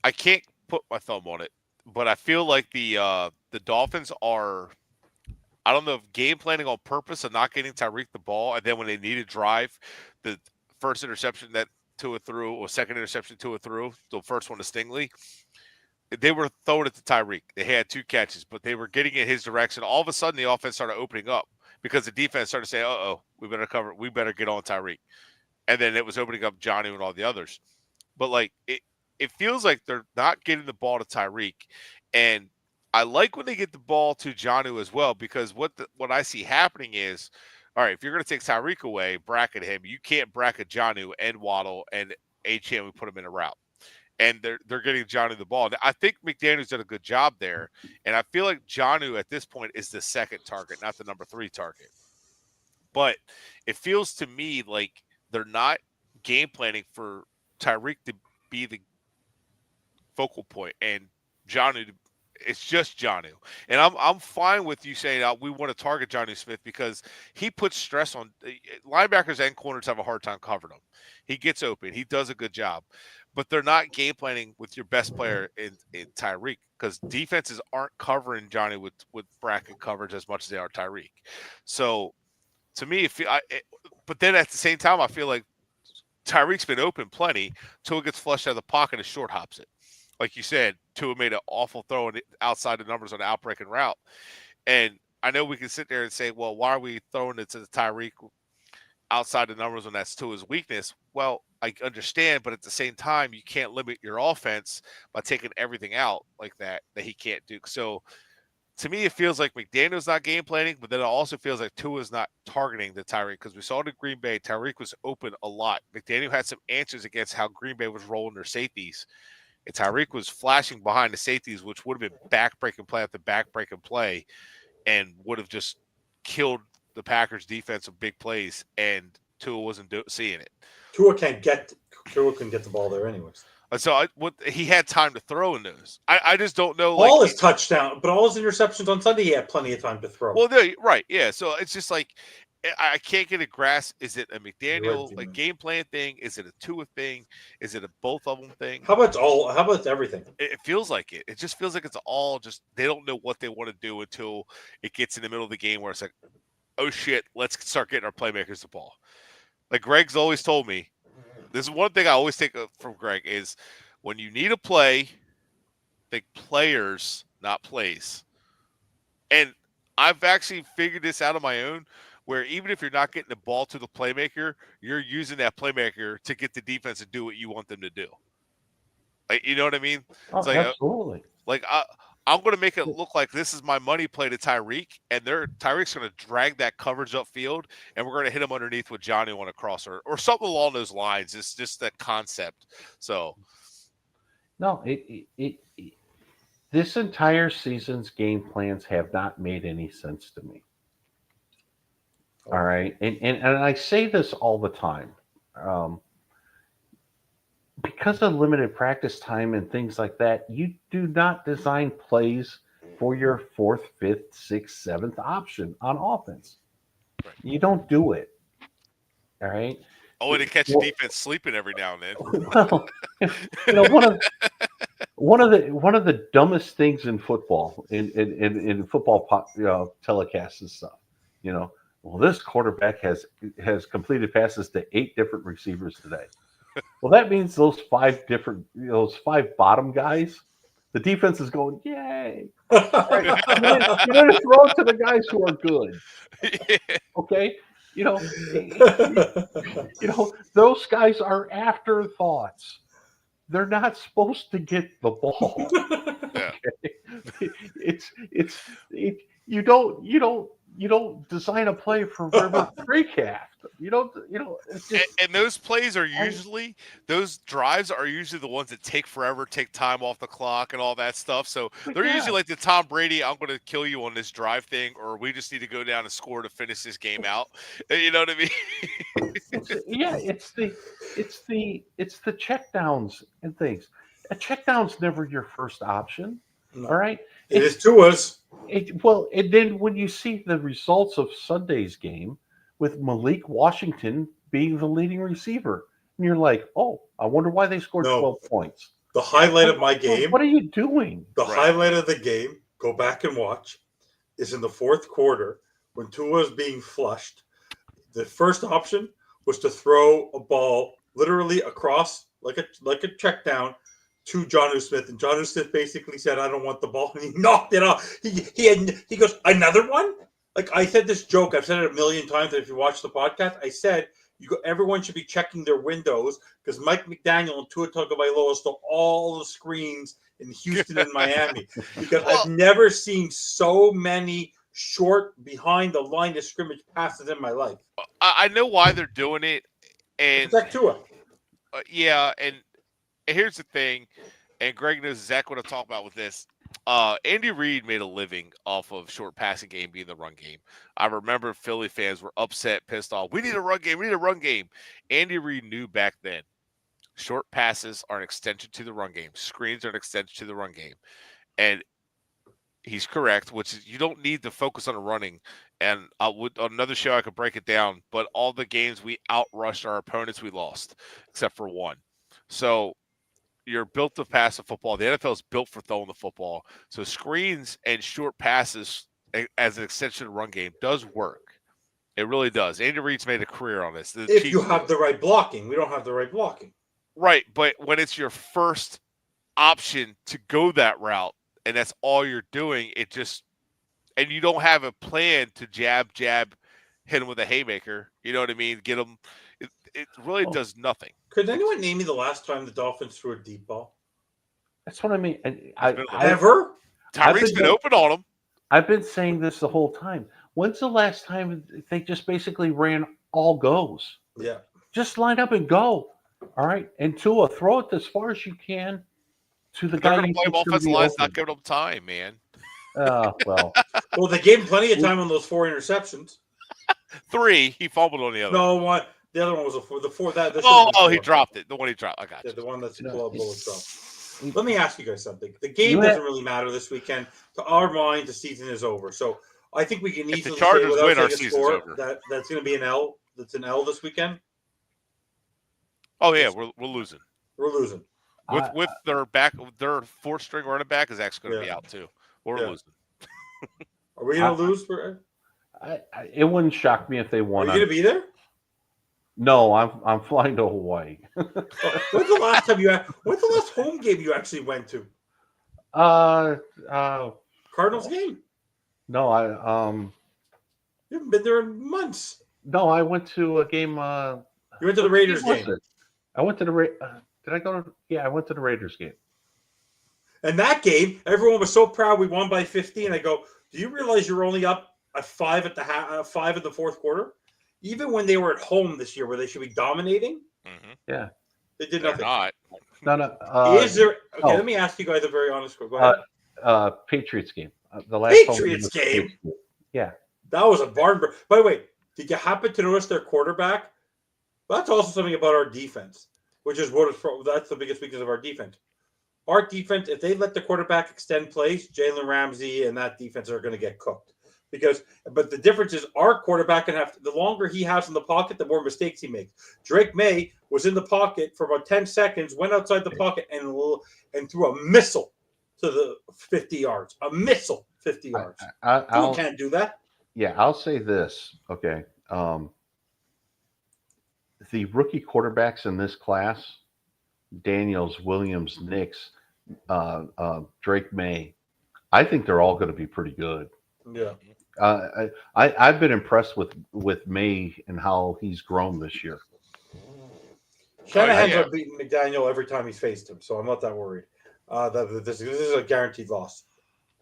I can't put my thumb on it, but I feel like the Dolphins are, I don't know if game planning on purpose of not getting Tyreek the ball, and then when they need to drive, the first interception that Tua threw, or second interception Tua threw, the first one to Stingley, they were throwing it to Tyreek. They had 2 catches, but they were getting in his direction. All of a sudden, the offense started opening up because the defense started saying, "Uh-oh, we better cover. We better get on Tyreek." And then it was opening up Johnny and all the others. But like it feels like they're not getting the ball to Tyreek, and I like when they get the ball to Jonnu as well, because what I see happening is, all right, if you're going to take Tyreek away, bracket him, you can't bracket Jonnu and Waddle and HM. We put him in a route, and they're getting Jonnu the ball. I think McDaniel's done a good job there, and I feel like Jonnu at this point is the second target, not the number 3 target. But it feels to me like they're not game planning for Tyreek to be the focal point and Jonnu It's just Jonnu. And I'm fine with you saying we want to target Jonnu Smith because he puts stress on linebackers and corners have a hard time covering him. He gets open. He does a good job. But they're not game planning with your best player in Tyreek because defenses aren't covering Johnny with bracket coverage as much as they are Tyreek. So to me, but then at the same time, I feel like Tyreek's been open plenty. Tua gets flushed out of the pocket and short hops it. Like you said, Tua made an awful throw outside the numbers on the outbreak and route. And I know we can sit there and say, well, why are we throwing it to the Tyreek outside the numbers when that's Tua's weakness? Well, I understand, but at the same time, you can't limit your offense by taking everything out like that he can't do. So to me, it feels like McDaniel's not game planning, but then it also feels like Tua's not targeting the Tyreek because we saw it in Green Bay. Tyreek was open a lot. McDaniel had some answers against how Green Bay was rolling their safeties. And Tyreek was flashing behind the safeties, which would have been back-breaking play after back-breaking play and would have just killed the Packers' defense of big plays, and Tua wasn't seeing it. Tua couldn't get the ball there anyways. So he had time to throw in those. I just don't know. All his touchdown, but all his interceptions on Sunday, he had plenty of time to throw. Well, right, yeah. So it's just like I can't get a grasp. Is it a McDaniel game plan thing? Is it a Tua thing? Is it a both of them thing? How about everything? It feels like it. It just feels like it's all just they don't know what they want to do until it gets in the middle of the game where it's like, oh shit, let's start getting our playmakers the ball. Like Greg's always told me. This is one thing I always take from Greg is when you need a play, think players, not plays. And I've actually figured this out on my own where even if you're not getting the ball to the playmaker, you're using that playmaker to get the defense to do what you want them to do. Like, you know what I mean? Oh, like, absolutely. I'm going to make it look like this is my money play to Tyreek, and Tyreek's going to drag that coverage upfield, and we're going to hit him underneath with Johnny on a crosser or something along those lines. It's just that concept. So, no, this entire season's game plans have not made any sense to me. All right, and I say this all the time. Because of limited practice time and things like that, you do not design plays for your fourth, fifth, sixth, seventh option on offense. Right. You don't do it. All right. Oh, and to catch a defense sleeping every now and then. Well, one of the dumbest things in football, in football telecasts and stuff. Well, this quarterback has completed passes to 8 different receivers today. Well, that means those 5 bottom guys, the defense is going, yay! Right? You're going to throw it to the guys who are good. Okay, those guys are afterthoughts. They're not supposed to get the ball. Okay? You don't design a play for River Precast. And those plays are usually those drives are usually the ones that take forever, take time off the clock and all that stuff. So they're usually like the Tom Brady, I'm going to kill you on this drive thing, or we just need to go down and score to finish this game out. You know what I mean? It's the check downs and things. A check down's never your first option. No. All right. It is to us. And then when you see the results of Sunday's game with Malik Washington being the leading receiver, and you're like, oh, I wonder why they scored 12 points. The highlight of my game. What are you doing? The highlight of the game, go back and watch, is in the fourth quarter when Tua is being flushed. The first option was to throw a ball literally across like a check down to Jonnu Smith, and Jonnu Smith basically said, "I don't want the ball," and he knocked it off. He goes, "Another one?" Like I said this joke, I've said it a million times. If you watch the podcast, I said everyone should be checking their windows because Mike McDaniel and Tua Tagovailoa stole all the screens in Houston and Miami. Because I've never seen so many short behind the line of scrimmage passes in my life. I know why they're doing it, and protect Tua. And here's the thing, and Greg knows exactly what I'm talking about with this. Andy Reid made a living off of short passing game being the run game. I remember Philly fans were upset, pissed off. We need a run game. We need a run game. Andy Reid knew back then short passes are an extension to the run game. Screens are an extension to the run game. And He's correct, which is you don't need to focus on the running. And on another show, I could break it down. But all the games we outrushed our opponents, we lost, except for one. So you're built to pass the football. The NFL is built for throwing the football. So screens and short passes as an extension of the run game does work. It really does. Andy Reid's made a career on this. If you have the right blocking. We don't have the right blocking. Right, but when it's your first option to go that route, and that's all you're doing, and you don't have a plan to jab, hit him with a haymaker. You know what I mean? Get him. It really does nothing. Could anyone name me the last time the Dolphins threw a deep ball? That's what I mean. Ever? Tyreek's been open on him. I've been saying this the whole time. When's the last time they just basically ran all goes? Yeah. Just line up and go. All right. And Tua, throw it as far as you can to the guy. They're going to blame offensive line's not giving them time, man. Well, they gave him plenty of time on those 4 interceptions. 3, he fumbled on the other. No, one. The other one was the 4. He dropped it. The one he dropped. I got you. The one that's bullet dropped. Let me ask you guys something. The game doesn't really matter this weekend. To our mind, the season is over. So I think we can easily say without saying a score that's going to be an L. That's an L this weekend. Oh yeah, we're losing. We're losing. With their 4th string running back is actually going to be out too. We're losing. Are we going to lose? It wouldn't shock me if they won. Are you going to be there? No, I'm flying to Hawaii. When's the last time when's the last home game you actually went to? Cardinals game. No, you haven't been there in months. No, I went to a game. You went to the Raiders game. I went to the did I go to? Yeah, I went to the Raiders game. And that game, everyone was so proud we won by 50. And I go, do you realize you're only up at 5 at the 5 in the 4th quarter? Even when they were at home this year, where they should be dominating, yeah, they did nothing. Not. No. Is there? Okay, let me ask you guys a very honest question. Go ahead. Patriots game. The last Patriots game. Yeah, that was a barn burner. By the way, did you happen to notice their quarterback? That's also something about our defense, which is that's the biggest weakness of our defense. Our defense, if they let the quarterback extend plays, Jalen Ramsey and that defense are going to get cooked. But the difference is our quarterback the longer he has in the pocket, the more mistakes he makes. Drake May was in the pocket for about 10 seconds, went outside the pocket and threw a missile to the 50 yards. A missile, 50 yards. You can't do that. Yeah, I'll say this. Okay. The rookie quarterbacks in this class, Daniels, Williams, Nix, Drake May, I think they're all going to be pretty good. Yeah. I've been impressed with May and how he's grown this year. Shanahan's beating McDaniel every time he's faced him, so I'm not that worried. This is a guaranteed loss.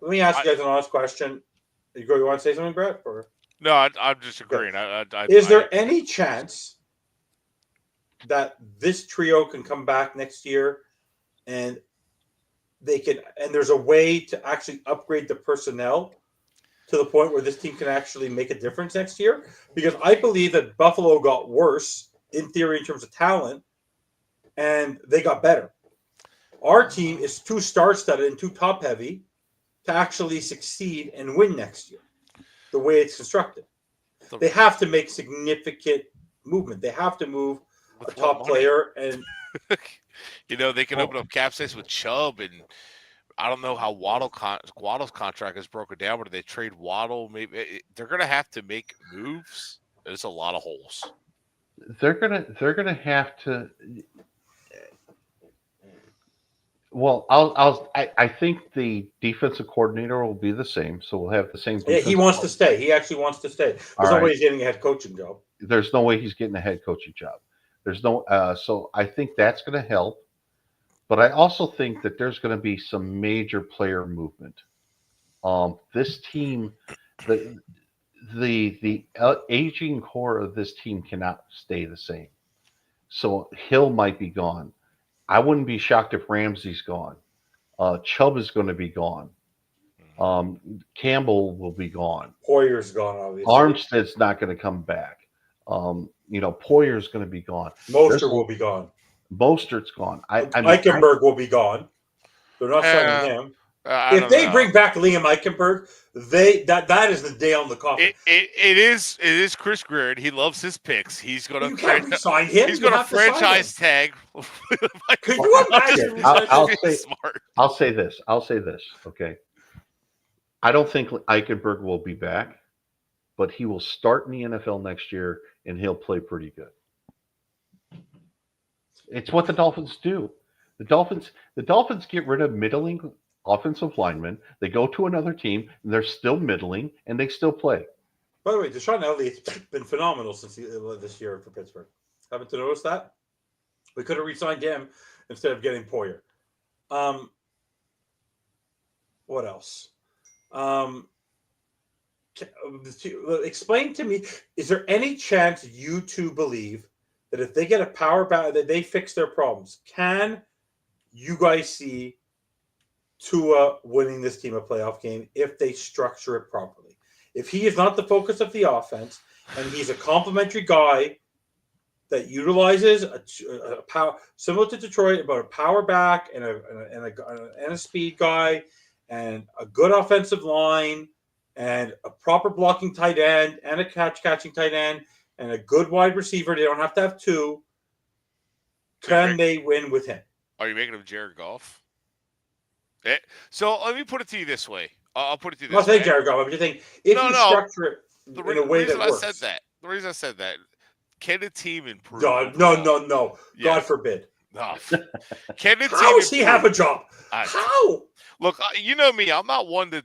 Let me ask you guys an honest question. You want to say something, Bret? Or? No, I'm just agreeing. Is there any chance that this trio can come back next year and there's a way to actually upgrade the personnel to the point where this team can actually make a difference next year? Because I believe that Buffalo got worse in theory in terms of talent, and they got better. Our team is too star-studded and too top-heavy to actually succeed and win next year, the way it's constructed. They have to make significant movement. They have to move a top player. And they can open up cap space with Chubb, and I don't know how Waddle's contract is broken down, but if they trade Waddle, maybe they're going to have to make moves. There's a lot of holes. They're gonna have to. Well, I think the defensive coordinator will be the same, so we'll have the same. Yeah, he wants to stay. He actually wants to stay. There's no way he's getting a head coaching job. There's no way he's getting a head coaching job. There's no. So I think that's going to help. But I also think that there's going to be some major player movement. This team, the aging core of this team cannot stay the same. So Hill might be gone. I wouldn't be shocked if Ramsey's gone. Chubb is going to be gone. Campbell will be gone. Poyer's gone, obviously. Armstead's not going to come back. Poyer's going to be gone. Mostert will be gone. Mostert's gone. Eichenberg will be gone. They're not signing him. I If don't they know. bring back Liam Eichenberg, that is the nail in the coffin. It is Chris Greer, and he loves his picks. He's gonna You can't resign him. he's You gonna have to sign him. franchise tag. Could you imagine? Okay, I'll say smart. I'll say this. Okay. I don't think Eichenberg will be back, but he will start in the NFL next year and he'll play pretty good. It's what the Dolphins do. The Dolphins get rid of middling offensive linemen. They go to another team and they're still middling and they still play. By the way, Deshaun Elliott's been phenomenal since this year for Pittsburgh. Haven't you noticed that? We could have re-signed him instead of getting Poyer. What else? Explain to me, is there any chance you two believe that if they get a power back, that they fix their problems? Can you guys see Tua winning this team a playoff game if they structure it properly? If he is not the focus of the offense and he's a complimentary guy that utilizes a power similar to Detroit, about a power back and a speed guy and a good offensive line and a proper blocking tight end and a catching tight end and a good wide receiver. They don't have to have two. Can they win with him? Are you making him Jared Goff? So let me put it to you this way. I'll put it to you this I'm not saying way. Jared Goff. I'm just saying if you structure it in a way that works. The reason I said that, can the team improve? No. Yeah. God forbid. No. Can the team How does he have a job? How? Look, you know me. I'm not one to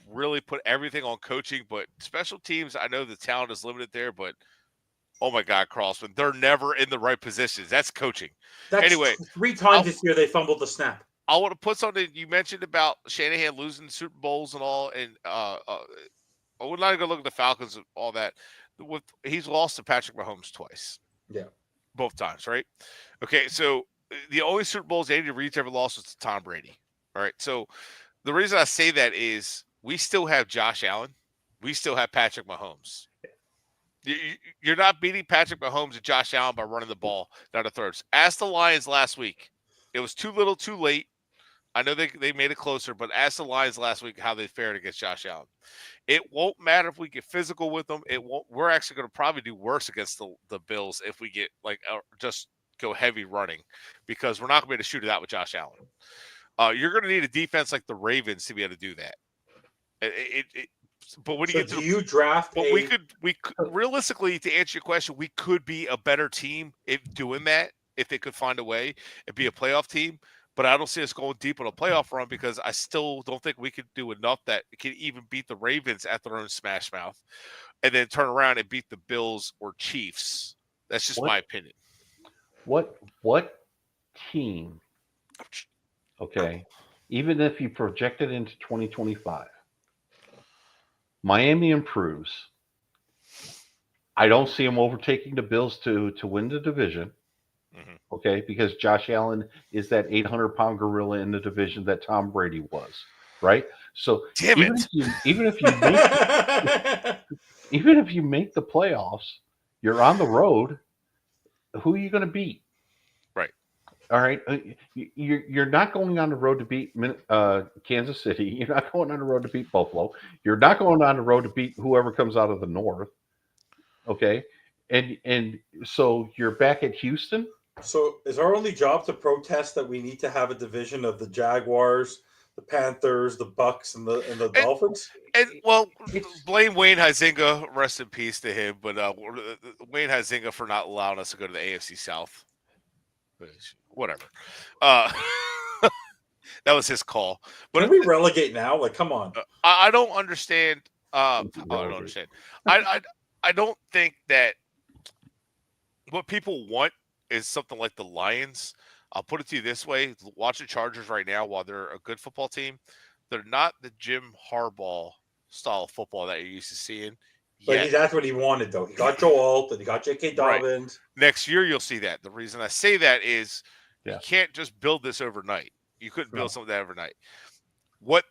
really put everything on coaching, but special teams, I know the talent is limited there, but oh my God, Crossman, they're never in the right positions. That's coaching. Anyway, 3 times this year they fumbled the snap. I want to put something you mentioned about Shanahan losing Super Bowls and all, and we're not going to look at the Falcons and all that. He's lost to Patrick Mahomes twice. Yeah. Both times, right? Okay, so the only Super Bowls Andy Reid's ever lost was to Tom Brady. All right, so the reason I say that is we still have Josh Allen. We still have Patrick Mahomes. You're not beating Patrick Mahomes and Josh Allen by running the ball down the throats. Ask the Lions last week. It was too little, too late. I know they made it closer, but ask the Lions last week how they fared against Josh Allen. It won't matter if we get physical with them. It won't. We're actually going to probably do worse against the Bills if we get just go heavy running, because we're not going to be able to shoot it out with Josh Allen. You're going to need a defense like the Ravens to be able to do that. But when you get to you draft, but we could realistically, to answer your question, we could be a better team if doing that, if they could find a way and be a playoff team. But I don't see us going deep on a playoff run because I still don't think we could do enough that can even beat the Ravens at their own smash mouth and then turn around and beat the Bills or Chiefs. That's just my opinion. What team, okay, even if you project it into 2025, Miami improves. I don't see them overtaking the Bills to win the division. Mm-hmm. Okay, because Josh Allen is that 800-pound gorilla in the division that Tom Brady was, right? So even if you make the playoffs, you're on the road. Who are you going to beat? Right. All right. You're not going on the road to beat Kansas City. You're not going on the road to beat Buffalo. You're not going on the road to beat whoever comes out of the North. Okay. And so you're back at Houston. So is our only job to protest that we need to have a division of the Jaguars, the Panthers, the Bucks, and the Dolphins? And well, blame Wayne Huizenga, rest in peace to him, but Wayne Huizenga for not allowing us to go to the AFC South. Whatever. That was his call. But can we relegate now? Like, come on. I don't understand. I don't understand. I don't think that what people want is something like the Lions. I'll put it to you this way. Watch the Chargers right now, while they're a good football team, they're not the Jim Harbaugh style of football that you're used to seeing. But that's what he wanted, though. He got Joe Alt and he got J.K. Dobbins. Right. Next year, you'll see that. The reason I say that is you can't just build this overnight. You couldn't build something that overnight. What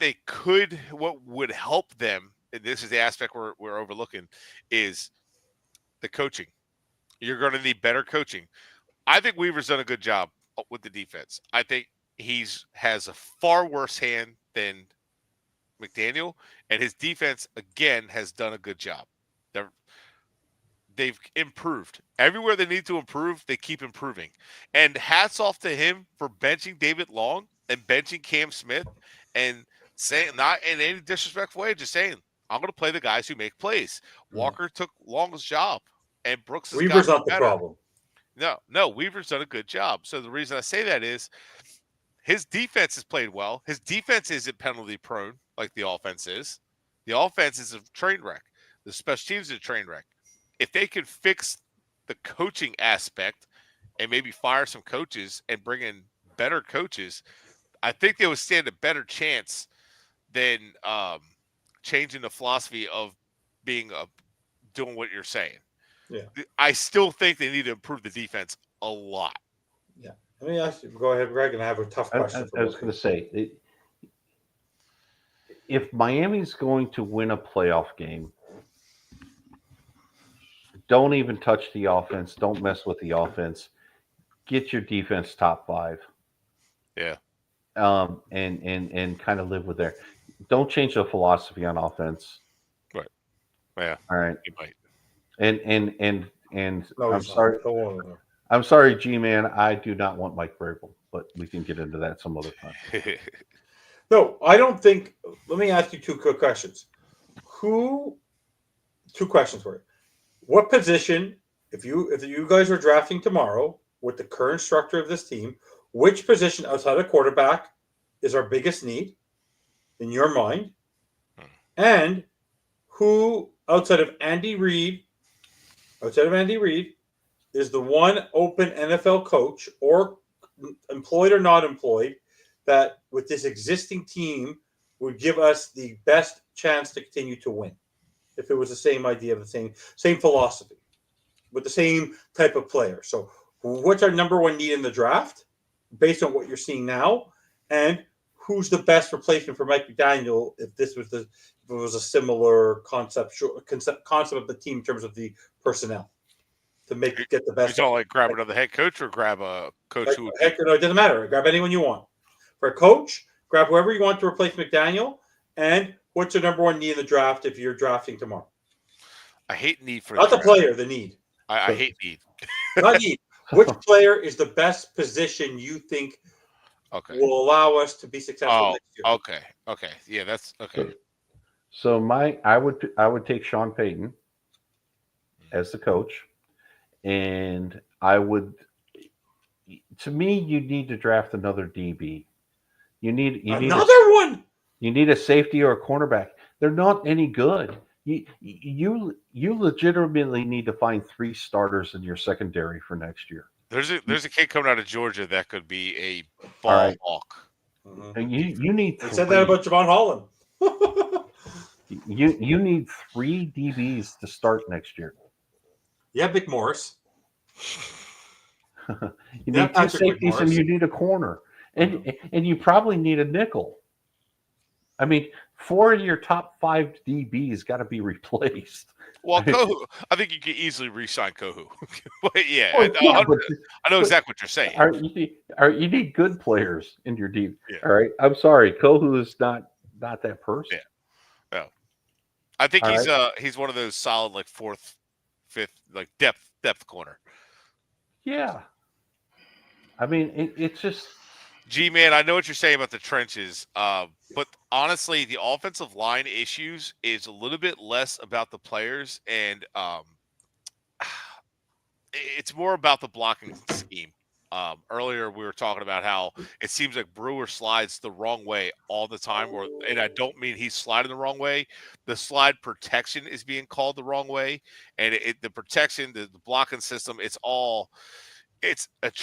would help them, and this is the aspect we're overlooking, is the coaching. You're going to need better coaching. I think Weaver's done a good job with the defense. I think has a far worse hand than McDaniel, and his defense again has done a good job. They've improved everywhere they need to improve. They keep improving, and hats off to him for benching David Long and benching Cam Smith, and saying, not in any disrespectful way, just saying, I'm going to play the guys who make plays. Walker took Long's job, and Brooks has Weaver's gotten not the better. problem. No, Weaver's done a good job. So the reason I say that is his defense has played well. His defense isn't penalty prone like the offense is. The offense is a train wreck. The special teams is a train wreck. If they could fix the coaching aspect and maybe fire some coaches and bring in better coaches, I think they would stand a better chance than changing the philosophy of being doing what you're saying. Yeah. I still think they need to improve the defense a lot. Yeah. Let me ask you. Go ahead, Greg, and I have a tough question. I was going to say, if Miami's going to win a playoff game, don't even touch the offense. Don't mess with the offense. Get your defense top 5. Yeah. And kind of live with there. Don't change the philosophy on offense. Right. Yeah. All right. You might. And No, I'm sorry. I'm sorry, G-Man. I do not want Mike Vrabel, but we can get into that some other time. No, I don't think. Let me ask you 2 quick questions. 2 questions for you. What position, if you guys were drafting tomorrow with the current structure of this team, which position outside of quarterback is our biggest need in your mind? And who outside of Andy Reid is the one open NFL coach, or employed or not employed, that with this existing team would give us the best chance to continue to win? If it was the same idea, the same philosophy, with the same type of player. So what's our number 1 need in the draft based on what you're seeing now? And who's the best replacement for Mike McDaniel if it was a similar concept of the team in terms of the personnel to get the best? You don't like grab another head coach or grab a coach who would be... No, it doesn't matter. Grab anyone you want. For a coach, grab whoever you want to replace McDaniel. And what's your number 1 need in the draft if you're drafting tomorrow? I hate need for not the player, the need. I hate need. Not need. Which player is the best position you think will allow us to be successful next year? Okay. Yeah, that's okay. So I would take Sean Payton as the coach, and I would. To me, you need to draft another DB. You need another one. You need a safety or a cornerback. They're not any good. You legitimately need to find 3 starters in your secondary for next year. There's a kid coming out of Georgia that could be a ball hawk. Mm-hmm. And you need. They said that about Javon Holland. you need 3 DBs to start next year. Yeah, Vic Morris. You need 2 safeties and you need a corner, and you probably need a nickel. I mean, 4 of your top 5 DBs got to be replaced. Well, Kohu, I think you could easily re-sign Kohu. But yeah, I know exactly what you're saying. You need good players in your DB. Yeah. All right, I'm sorry, Kohu is not that person. Yeah, no. I think he's one of those solid like 4th, 5th like depth corner. Yeah, I mean it's just. G-Man, I know what you're saying about the trenches, but honestly, the offensive line issues is a little bit less about the players, and it's more about the blocking scheme. Earlier, we were talking about how it seems like Brewer slides the wrong way all the time, and I don't mean he's sliding the wrong way. The slide protection is being called the wrong way, and the protection, the blocking system, it's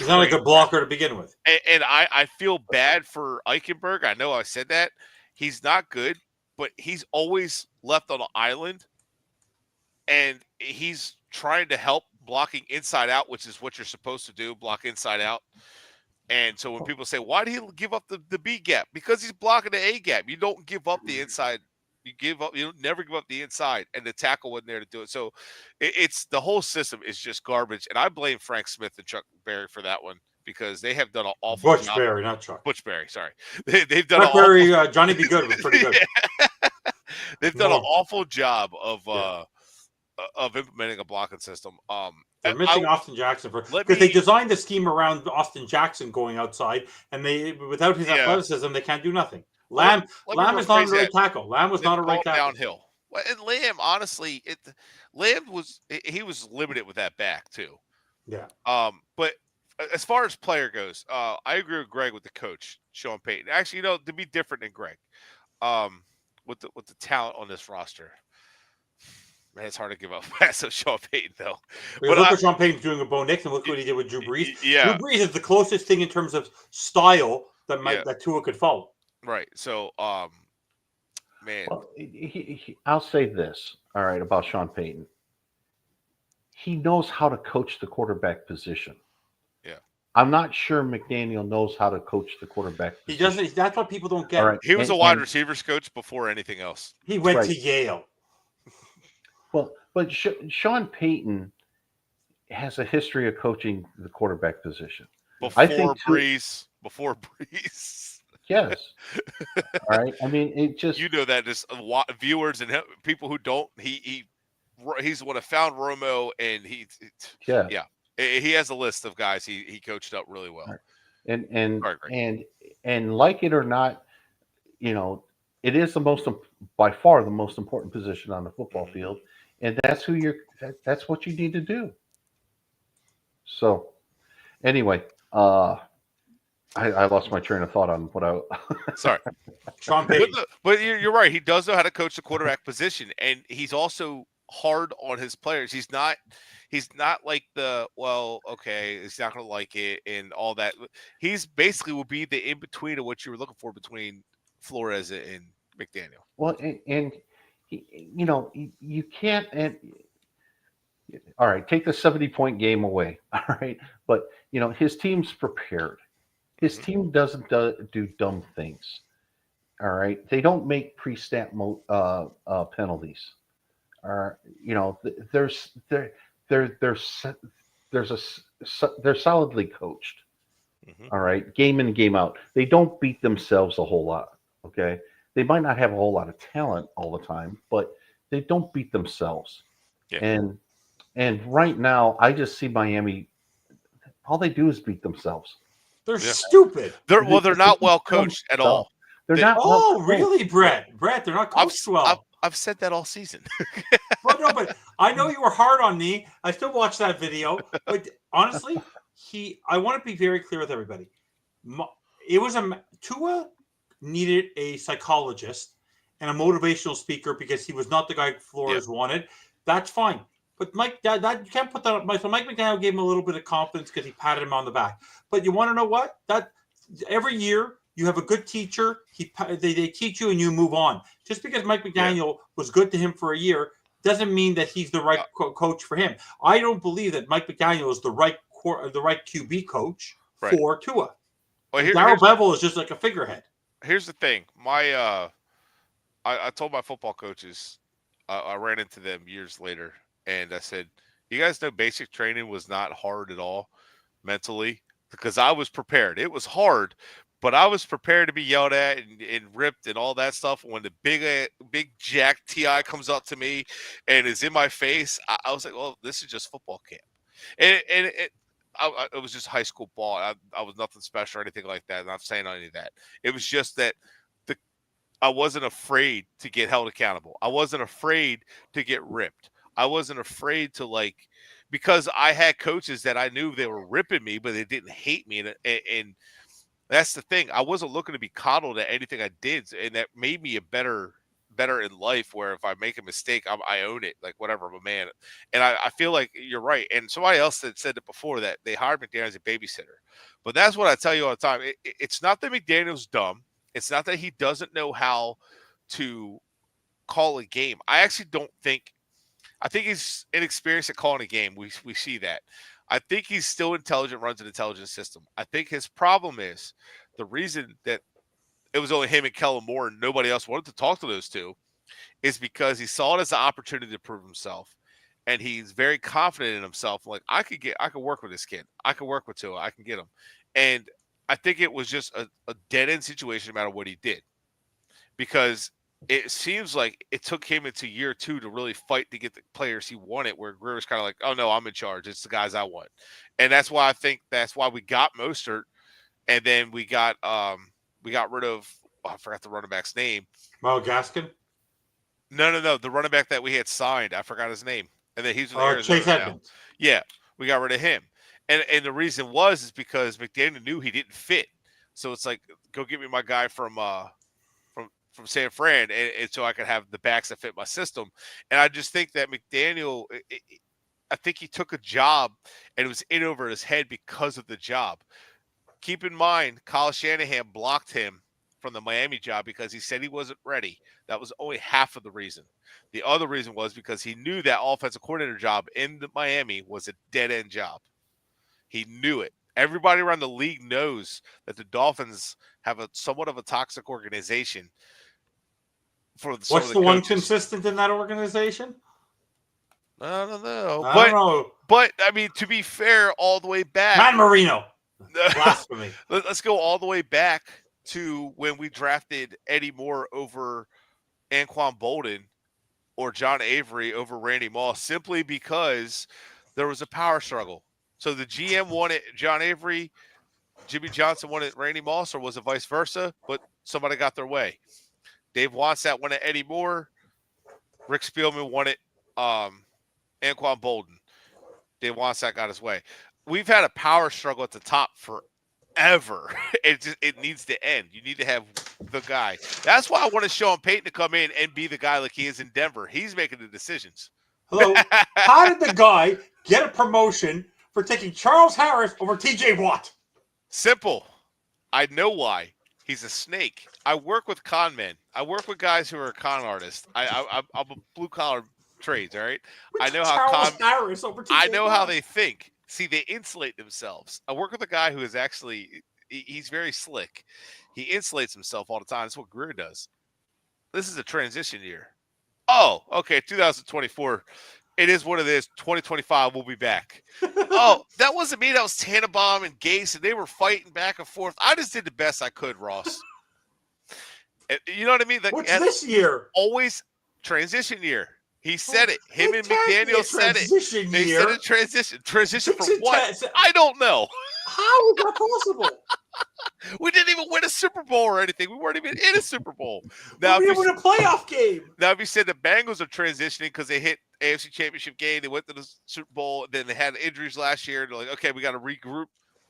not like a blocker to begin with. And I feel bad for Eichenberg. I know I said that. He's not good, but he's always left on an island, and he's trying to help blocking inside out, which is what you're supposed to do, block inside out. And so when people say, why did he give up the B gap? Because he's blocking the A gap. You don't give up the inside. You never give up the inside, and the tackle wasn't there to do it. So it's the whole system is just garbage. And I blame Frank Smith and Chuck Berry for that one, because they have done an awful Bush job. Berry, not Chuck. Butchberry, sorry. They've done an Chuck Berry, awful. Johnny Be Good was pretty good. Yeah. They've done an No. awful job Yeah. of implementing a blocking system. They're missing Austin Jackson let they me designed the scheme around Austin Jackson going outside, and they without his Yeah. athleticism they can't do nothing. Well, Lamb is not a right tackle. Lamb was not a right tackle. downhill. Well, and Lamb, honestly, Lamb was he was limited with that back too. Yeah. But as far as player goes, I agree with Greg with the coach, Sean Payton. Actually, to be different than Greg, with the talent on this roster, man, it's hard to give up pass of Sean Payton though. But look what Sean Payton's doing with Bo Nix, and look what he did with Drew Brees. Yeah. Drew Brees is the closest thing in terms of style that Tua could follow. Right. So, man. Well, I'll say this, all right, about Sean Payton. He knows how to coach the quarterback position. Yeah. I'm not sure McDaniel knows how to coach the quarterback position. He doesn't. That's what people don't get. All right. He was a wide receivers coach before anything else. He went to Yale. Well, but Sean Payton has a history of coaching the quarterback position. Before Brees. Yes. All right. I mean, it just that just viewers and people who don't. He's the one that found Romo, and he has a list of guys he coached up really well. Right. And like it or not, it is by far the most important position on the football field, and that's what you need to do. So, anyway, I lost my train of thought on what I. Sorry, Sean Payton. But you're right. He does know how to coach the quarterback position, and he's also hard on his players. He's not like he's not going to like it and all that. He's basically will be the in between of what you were looking for between Flores and McDaniel. Well, and you can't. And all right, take the 70-point game away. All right, but his team's prepared. His team doesn't do dumb things. All right, they don't make pre-snap penalties. They're solidly coached. All right, game in, game out. They don't beat themselves a whole lot. Okay, they might not have a whole lot of talent all the time, but they don't beat themselves. Yeah. And right now, I just see Miami. All they do is beat themselves. They're stupid. They're not well coached at all. They're not. Oh, really, Bret? They're not coached well. I've said that all season. Well, no, but I know you were hard on me. I still watched that video. But honestly, I want to be very clear with everybody. Tua needed a psychologist and a motivational speaker because he was not the guy Flores wanted. That's fine. But Mike, that you can't put that up. So Mike McDaniel gave him a little bit of confidence because he patted him on the back. But you want to know what? That every year you have a good teacher. They teach you and you move on. Just because Mike McDaniel was good to him for a year doesn't mean that he's the right coach for him. I don't believe that Mike McDaniel is the right QB coach for Tua. Well, Darrell Bevel is just like a figurehead. Here's the thing. I told my football coaches, I ran into them years later, and I said, you guys know basic training was not hard at all mentally because I was prepared. It was hard, but I was prepared to be yelled at and ripped and all that stuff. When the big Jack T.I. comes up to me and is in my face, I was like, well, this is just football camp. And it was just high school ball. I was nothing special or anything like that. I'm not saying any of that. It was just that I wasn't afraid to get held accountable. I wasn't afraid to get ripped. I wasn't afraid to because I had coaches that I knew they were ripping me, but they didn't hate me. And that's the thing. I wasn't looking to be coddled at anything I did. And that made me a better in life, where if I make a mistake, I own it, like whatever, I'm a man. And I feel like you're right. And somebody else had said it before, that they hired McDaniel as a babysitter. But that's what I tell you all the time. It's not that McDaniel's dumb. It's not that he doesn't know how to call a game. I think he's inexperienced at calling a game. We see that. I think he's still intelligent, runs an intelligent system. I think his problem is the reason that it was only him and Kellen Moore and nobody else wanted to talk to those two is because he saw it as an opportunity to prove himself. And he's very confident in himself. Like, I could work with this kid. I could work with Tua. I can get him. And I think it was just a dead end situation no matter what he did, because it seems like it took him into year 2 to really fight to get the players he wanted, where Greer was kind of like, oh no, I'm in charge. It's the guys I want. And that's why I think that's why we got Mostert. And then we got rid of, I forgot the running back's name. Mo Gaskin? No. The running back that we had signed, I forgot his name. And then he's in Arizona Chase now. Edmonds. Yeah, we got rid of him. And the reason is because McDaniel knew he didn't fit. So it's like, go get me my guy from San Fran, and so I could have the backs that fit my system. And I just think that McDaniel, I think he took a job and it was in over his head because of the job. Keep in mind, Kyle Shanahan blocked him from the Miami job because he said he wasn't ready. That was only half of the reason. The other reason was because he knew that offensive coordinator job in Miami was a dead-end job. He knew it. Everybody around the league knows that the Dolphins have somewhat of a toxic organization. What's the one consistent in that organization? I don't know. I don't know. But, I mean, to be fair, all the way back. Matt Marino. Blasphemy. Let's go all the way back to when we drafted Eddie Moore over Anquan Bolden or John Avery over Randy Moss, simply because there was a power struggle. So the GM wanted John Avery, Jimmy Johnson wanted Randy Moss, or was it vice versa? But somebody got their way. Dave Wannstedt wanted Eddie Moore. Rick Spielman wanted Anquan Bolden. Dave Wannstedt got his way. We've had a power struggle at the top forever. It needs to end. You need to have the guy. That's why I want Sean Payton to come in and be the guy like he is in Denver. He's making the decisions. Hello. How did the guy get a promotion for taking Charles Harris over TJ Watt? Simple. I know why. He's a snake. I work with con men. I work with guys who are con artists. I'm a blue collar trades. All right. I know how Harris over TJ I know Watt. how they think. See, they insulate themselves. I work with a guy who is actually he's very slick. He insulates himself all the time. That's what Greer does. This is a transition year. Oh, okay. 2024. It is what it is. 2025, we'll be back. Oh, that wasn't me. That was Tannenbaum and Gase, and they were fighting back and forth. I just did the best I could, Ross. You know what I mean? Like, what's this year? Always transition year. He said it. Him and McDaniel said it. They said a transition. Transition from what? I don't know. How is that possible? We didn't even win a Super Bowl or anything. We weren't even in a Super Bowl. Now, we won a playoff game. Now, if you said the Bengals are transitioning because they hit AFC Championship game, they went to the Super Bowl, then they had injuries last year, and they're like, okay, we got to regroup.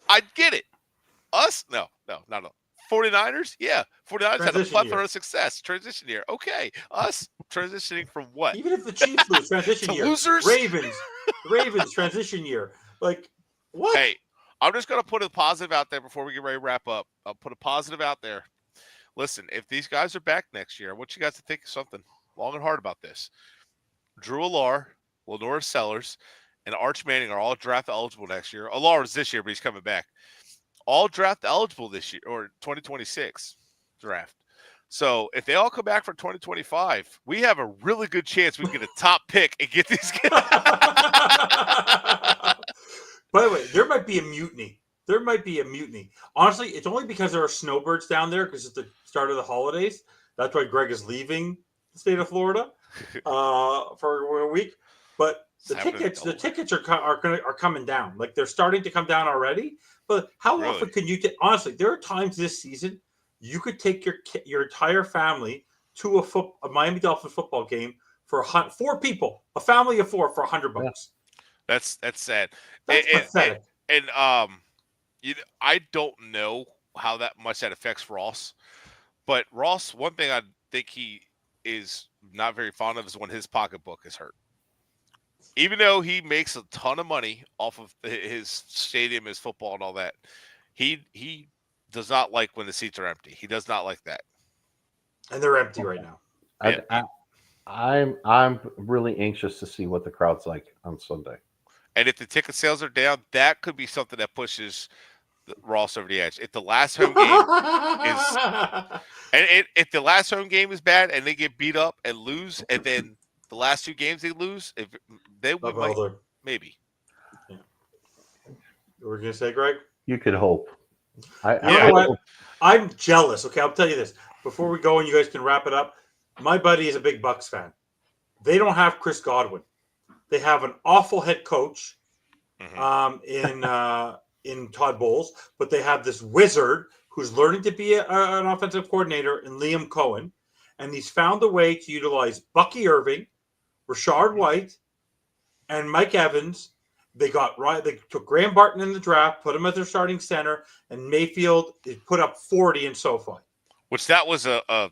I get it. Us? No, not all. 49ers? Yeah. 49ers had a plethora of success. Transition year. Okay. Us transitioning from what? Even if the Chiefs lose, transition year. Losers? Ravens, transition year. Like, what? Hey, I'm just going to put a positive out there before we get ready to wrap up. I'll put a positive out there. Listen, if these guys are back next year, I want you guys to think of something long and hard about this. Drew Allar, Lenore Sellers, and Arch Manning are all draft eligible next year. Allar is this year, but he's coming back. All draft eligible this year, or 2026 draft. So if they all come back for 2025, we have a really good chance we can get a top pick and get these guys. By the way, there might be a mutiny. Honestly, it's only because there are snowbirds down there because it's the start of the holidays. That's why Greg is leaving the state of Florida for a week. But the tickets are coming down. Like, they're starting to come down already. But how often can you honestly, there are times this season you could take your entire family to a Miami Dolphins football game for 4 people, a family of 4 for $100. Yeah. That's sad. That's pathetic. And I don't know how much that affects Ross. But Ross, one thing I think he is not very fond of is when his pocketbook is hurt. Even though he makes a ton of money off of his stadium, his football, and all that, he does not like when the seats are empty. He does not like that. And they're empty right now. I'm really anxious to see what the crowd's like on Sunday. And if the ticket sales are down, that could be something that pushes Ross over the edge. If the last home game if the last home game is bad and they get beat up and lose, and then the last 2 games they lose, if they might, maybe. Yeah. What were you gonna say, Greg? You could hope. Yeah. I'm jealous. Okay, I'll tell you this. Before we go and you guys can wrap it up, my buddy is a big Bucks fan. They don't have Chris Godwin. They have an awful head coach in Todd Bowles, but they have this wizard who's learning to be an offensive coordinator in Liam Cohen, and he's found a way to utilize Bucky Irving, Rashard White, and Mike Evans. They took Graham Barton in the draft, put him as their starting center, and Mayfield put up 40 in SoFi. Which that was a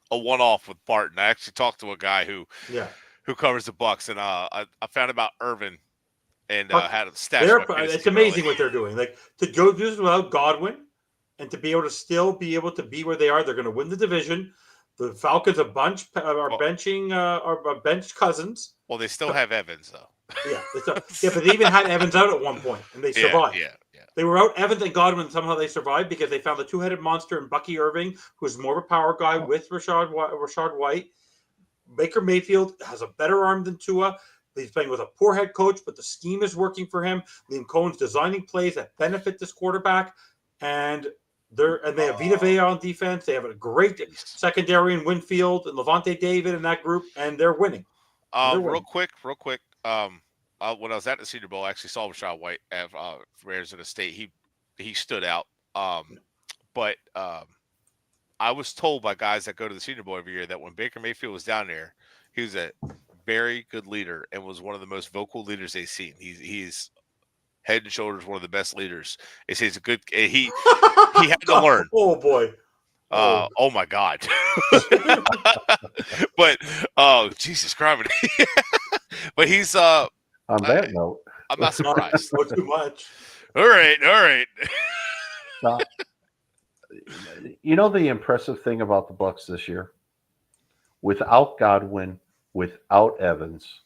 one-off with Barton. I actually talked to a guy who covers the Bucks, and I found about Irvin and had a stash. It's amazing what they're doing. Like to go do this without Godwin, and to be able to still be able to be where they are. They're going to win the division. The Falcons are benching our bench Cousins. Well, they still have Evans though. Yeah, but they even had Evans out at one point, and they survived. Yeah. They were out Evans and Godwin. Somehow they survived because they found the two-headed monster in Bucky Irving, who's more of a power guy with Rashard White. Baker Mayfield has a better arm than Tua. He's playing with a poor head coach, but the scheme is working for him. Liam Cohen's designing plays that benefit this quarterback, and they have Vita Vea on defense. They have a great secondary in Winfield and Levante David in that group, and they're winning. Real quick. When I was at the Senior Bowl, I actually saw Rashad White at Arizona State. He stood out. But I was told by guys that go to the Senior Bowl every year that when Baker Mayfield was down there, he was a very good leader and was one of the most vocal leaders they've seen. He's head and shoulders one of the best leaders. They say he's a good. He had to learn. Oh boy. Oh my God. But Jesus Christ. But he's on that note, I'm not surprised. Not too much. All right. Now, you know the impressive thing about the Bucks this year? Without Godwin, without Evans,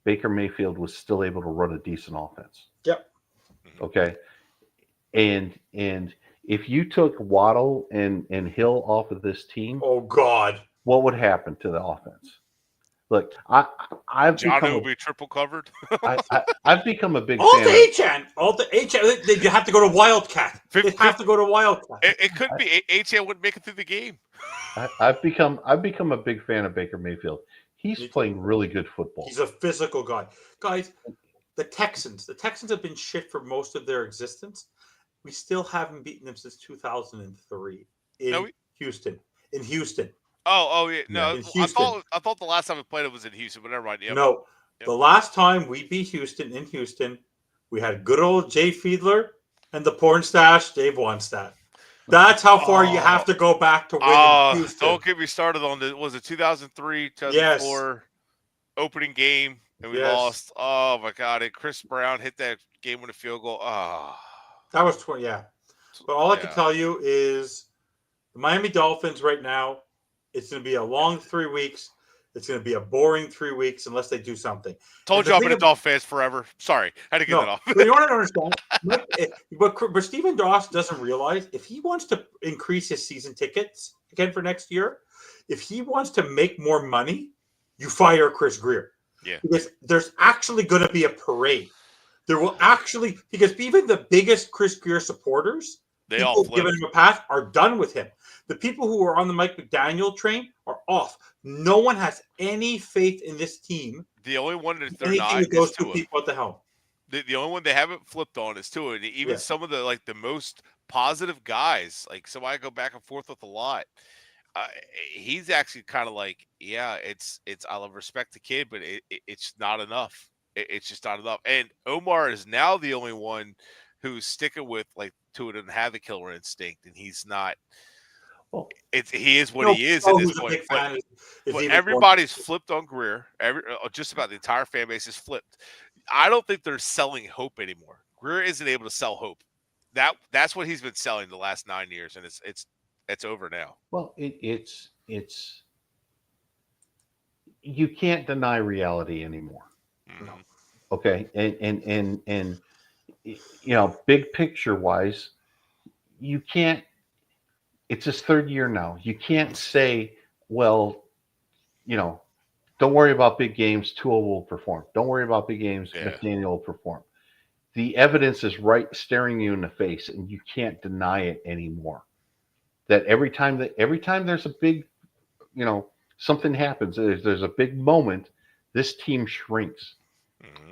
Baker Mayfield was still able to run a decent offense. Yep. Okay. And if you took Waddle and Hill off of this team, oh God, what would happen to the offense? Look, I've John become will be triple covered. I've become a big all fan. The HN. You have to go to Wildcat. They have to go to Wildcat. It could be HN wouldn't make it through the game. I've become a big fan of Baker Mayfield. He's playing really good football. He's a physical guy. Guys, the Texans have been shit for most of their existence. We still haven't beaten them since 2003 in Houston. In Houston. Oh yeah. No, I thought the last time we played it was in Houston, but never mind. Yep. No. Yep. The last time we beat Houston in Houston, we had good old Jay Fiedler and the porn stash Dave Wannstedt. That's how far you have to go back to win Houston. Don't get me started on was it 2003, 2004 opening game, and we lost. Oh my God! And Chris Brown hit that game-winning field goal. That was 20. Yeah, but all I can tell you is the Miami Dolphins right now. It's going to be a long 3 weeks. It's going to be a boring 3 weeks unless they do something. Told you I've been a Dolphin fans forever. Sorry, had to get that off. But you want to understand, but Stephen Doss doesn't realize if he wants to increase his season tickets again for next year, if he wants to make more money, you fire Chris Greer. Yeah. Because there's actually going to be a parade. There will actually, because even the biggest Chris Greer supporters, they all giving him a pass, are done with him. The people who are on the Mike McDaniel train are off. No one has any faith in this team. The only one that they're not is those two people at the helm. The only one they haven't flipped on is Tua. And even some of the the most positive guys, like somebody I go back and forth with a lot. He's actually kind of it's I love respect the kid, but it's not enough. It's just not enough. And Omar is now the only one who's sticking with Tua doesn't have the killer instinct, and he's not. He is what he is at this point. But everybody's flipped on Greer. Just about the entire fan base is flipped. I don't think they're selling hope anymore. Greer isn't able to sell hope. That's what he's been selling the last 9 years, and it's over now. Well, it's you can't deny reality anymore. Mm-hmm. Okay, and big picture wise, you can't. It's his third year now. You can't say, well, don't worry about big games. Tua will perform. Don't worry about big games. McDaniel will perform. the evidence is right staring you in the face, and you can't deny it anymore. That every time there's a big, something happens, there's a big moment, this team shrinks.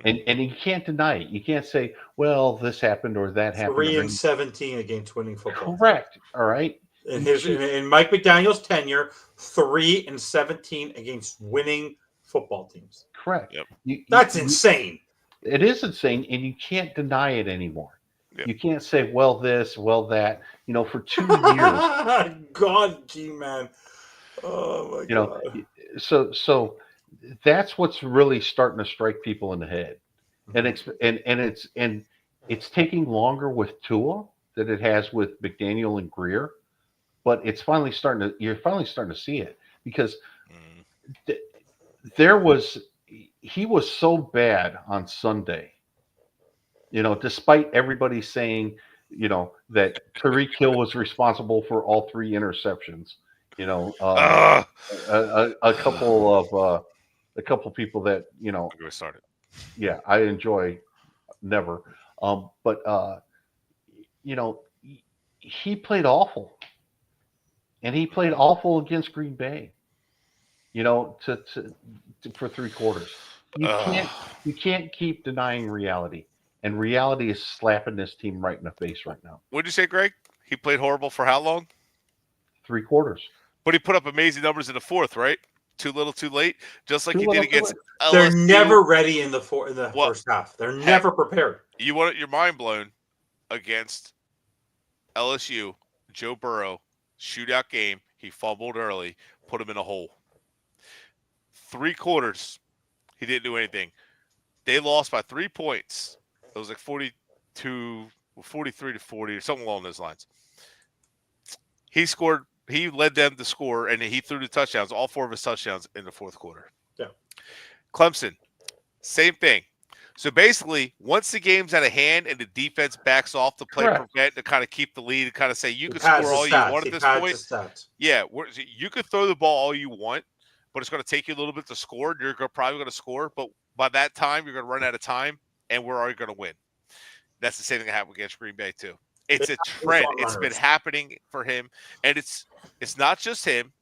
And you can't deny it. You can't say, well, this happened or that happened. 3-17 against winning football. Correct. All right. In Mike McDaniel's tenure, 3-17 against winning football teams. Correct. Yep. That's insane. It is insane, and you can't deny it anymore. Yep. You can't say, well, this, well, that. For 2 years. God, G-Man. Oh, my God. So that's what's really starting to strike people in the head. And it's taking longer with Tua than it has with McDaniel and Greer, but you're finally starting to see it, because he was so bad on Sunday, despite everybody saying, that Tyreek Hill was responsible for all 3 interceptions, a couple people that, Get started. yeah, I enjoy never. But he played awful, and he played awful against Green Bay. For 3 quarters, you can't keep denying reality, and reality is slapping this team right in the face right now. What'd you say, Greg? He played horrible for how long? 3 quarters. But he put up amazing numbers in the fourth, right? Too little, too late, just like he did against LSU. They're never ready in the first half. They're never prepared. You want your mind blown against LSU, Joe Burrow, shootout game. He fumbled early, put him in a hole. 3 quarters, he didn't do anything. They lost by 3 points. It was like 43 to 40 or something along those lines. He scored. He led them to score, and he threw the touchdowns, all 4 of his touchdowns in the fourth quarter. Yeah. Clemson, same thing. So basically, once the game's out of hand and the defense backs off to play prevent to kind of keep the lead and kind of say you can score all you want at this point. Yeah, you could throw the ball all you want, but it's going to take you a little bit to score. You're probably going to score, but by that time, you're going to run out of time, and we're already going to win. That's the same thing that happened against Green Bay, too. It's a trend. It's been happening for him, and it's not just him,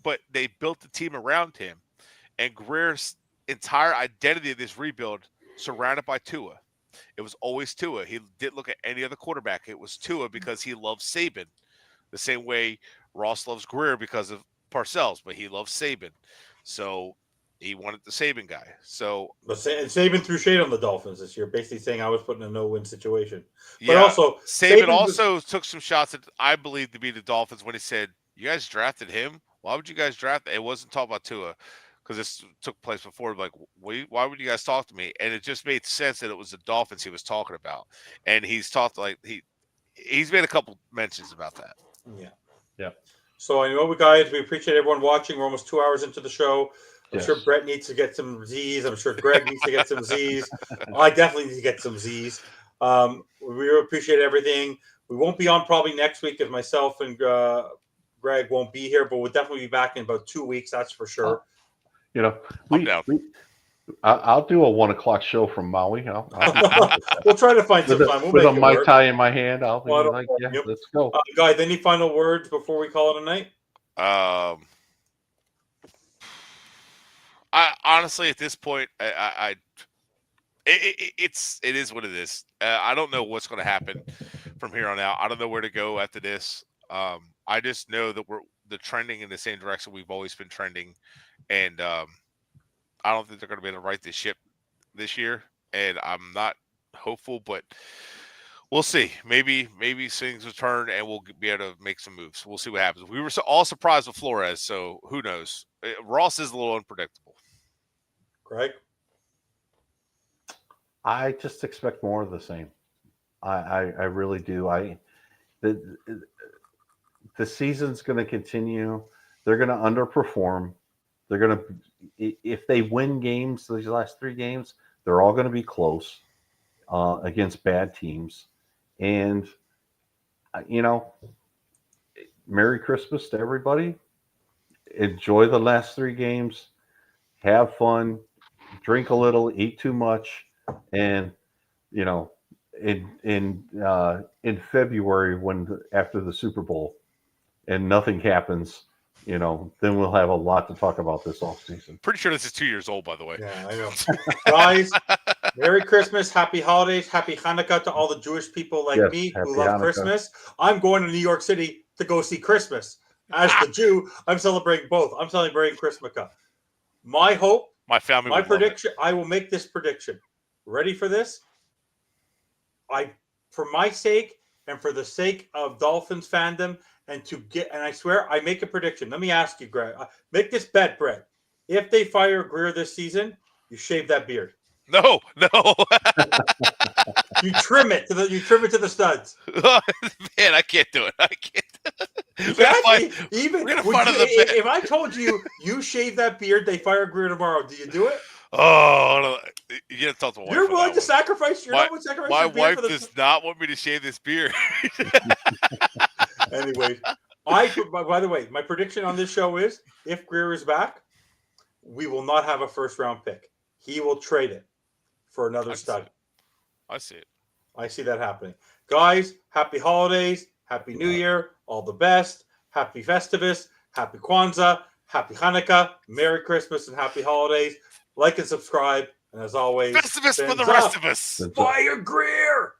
but they built the team around him. And Greer's entire identity of this rebuild surrounded by Tua. It was always Tua. He didn't look at any other quarterback. It was Tua because he loves Saban, the same way Ross loves Greer because of Parcells, but he loves Saban. So he wanted the Saban guy. But Saban threw shade on the Dolphins this year, basically saying I was put in a no-win situation. But yeah, also, Saban also took some shots at, I believe, to be the Dolphins when he said, "You guys drafted him. Why would you guys draft?" It wasn't talking about Tua because this took place before. Like, why would you guys talk to me? And it just made sense that it was the Dolphins he was talking about. And he's talked like he's made a couple mentions about that. Yeah. So I know guys, we appreciate everyone watching. We're almost 2 hours into the show. I'm sure Bret needs to get some Z's. I'm sure Greg needs to get some Z's. I definitely need to get some Z's. We really appreciate everything. We won't be on probably next week if myself and Greg won't be here, but we'll definitely be back in about 2 weeks. That's for sure. I'll do a 1 o'clock show from Maui. We'll try to find some time. With a Mai Tai in my hand, I'll be let's go. Guys, any final words before we call it a night? I honestly, at this point, it is what it is. I don't know what's going to happen from here on out. I don't know where to go after this. I just know that the trending in the same direction we've always been trending, and I don't think they're going to be able to right this ship this year. And I'm not hopeful, but we'll see. Maybe things will turn, and we'll be able to make some moves. We'll see what happens. We were all surprised with Flores, so who knows? Ross is a little unpredictable. Greg? I just expect more of the same. I really do. The season's going to continue. They're going to underperform. They're going to, if they win games, these last 3 games, they're all going to be close against bad teams. And, Merry Christmas to everybody. Enjoy the last 3 games. Have fun. Drink a little, eat too much. And, in February after the Super Bowl, and nothing happens, then we'll have a lot to talk about this offseason. Pretty sure this is 2 years old, by the way. Yeah, I know. Guys, Merry Christmas, Happy Holidays, Happy Hanukkah to all the Jewish people like me who love Hanukkah. Christmas. I'm going to New York City to go see Christmas. As the Jew, I'm celebrating both. I'm celebrating Christmaka. My hope, My family. my prediction. I will make this prediction. Ready for this? For my sake and for the sake of Dolphins fandom, and I swear I make a prediction. Let me ask you, Greg. Make this bet, Bret. If they fire Greer this season, you shave that beard. No. You trim it to the studs. Man, I can't do it. I can't. Exactly. If I told you shave that beard, they fire Greer tomorrow, do you do it? Oh, you gotta talk to my wife. You're willing to sacrifice. You're not willing to sacrifice. My wife does not want me to shave this beard. Anyway, by the way, my prediction on this show is if Greer is back, we will not have a first round pick. He will trade it for another stud. I see it. I see that happening. Guys, happy holidays, happy New Year, all the best, happy Festivus, happy Kwanzaa, happy Hanukkah, Merry Christmas, and happy holidays. Like and subscribe, and as always, Festivus for the rest of us. Fire Greer!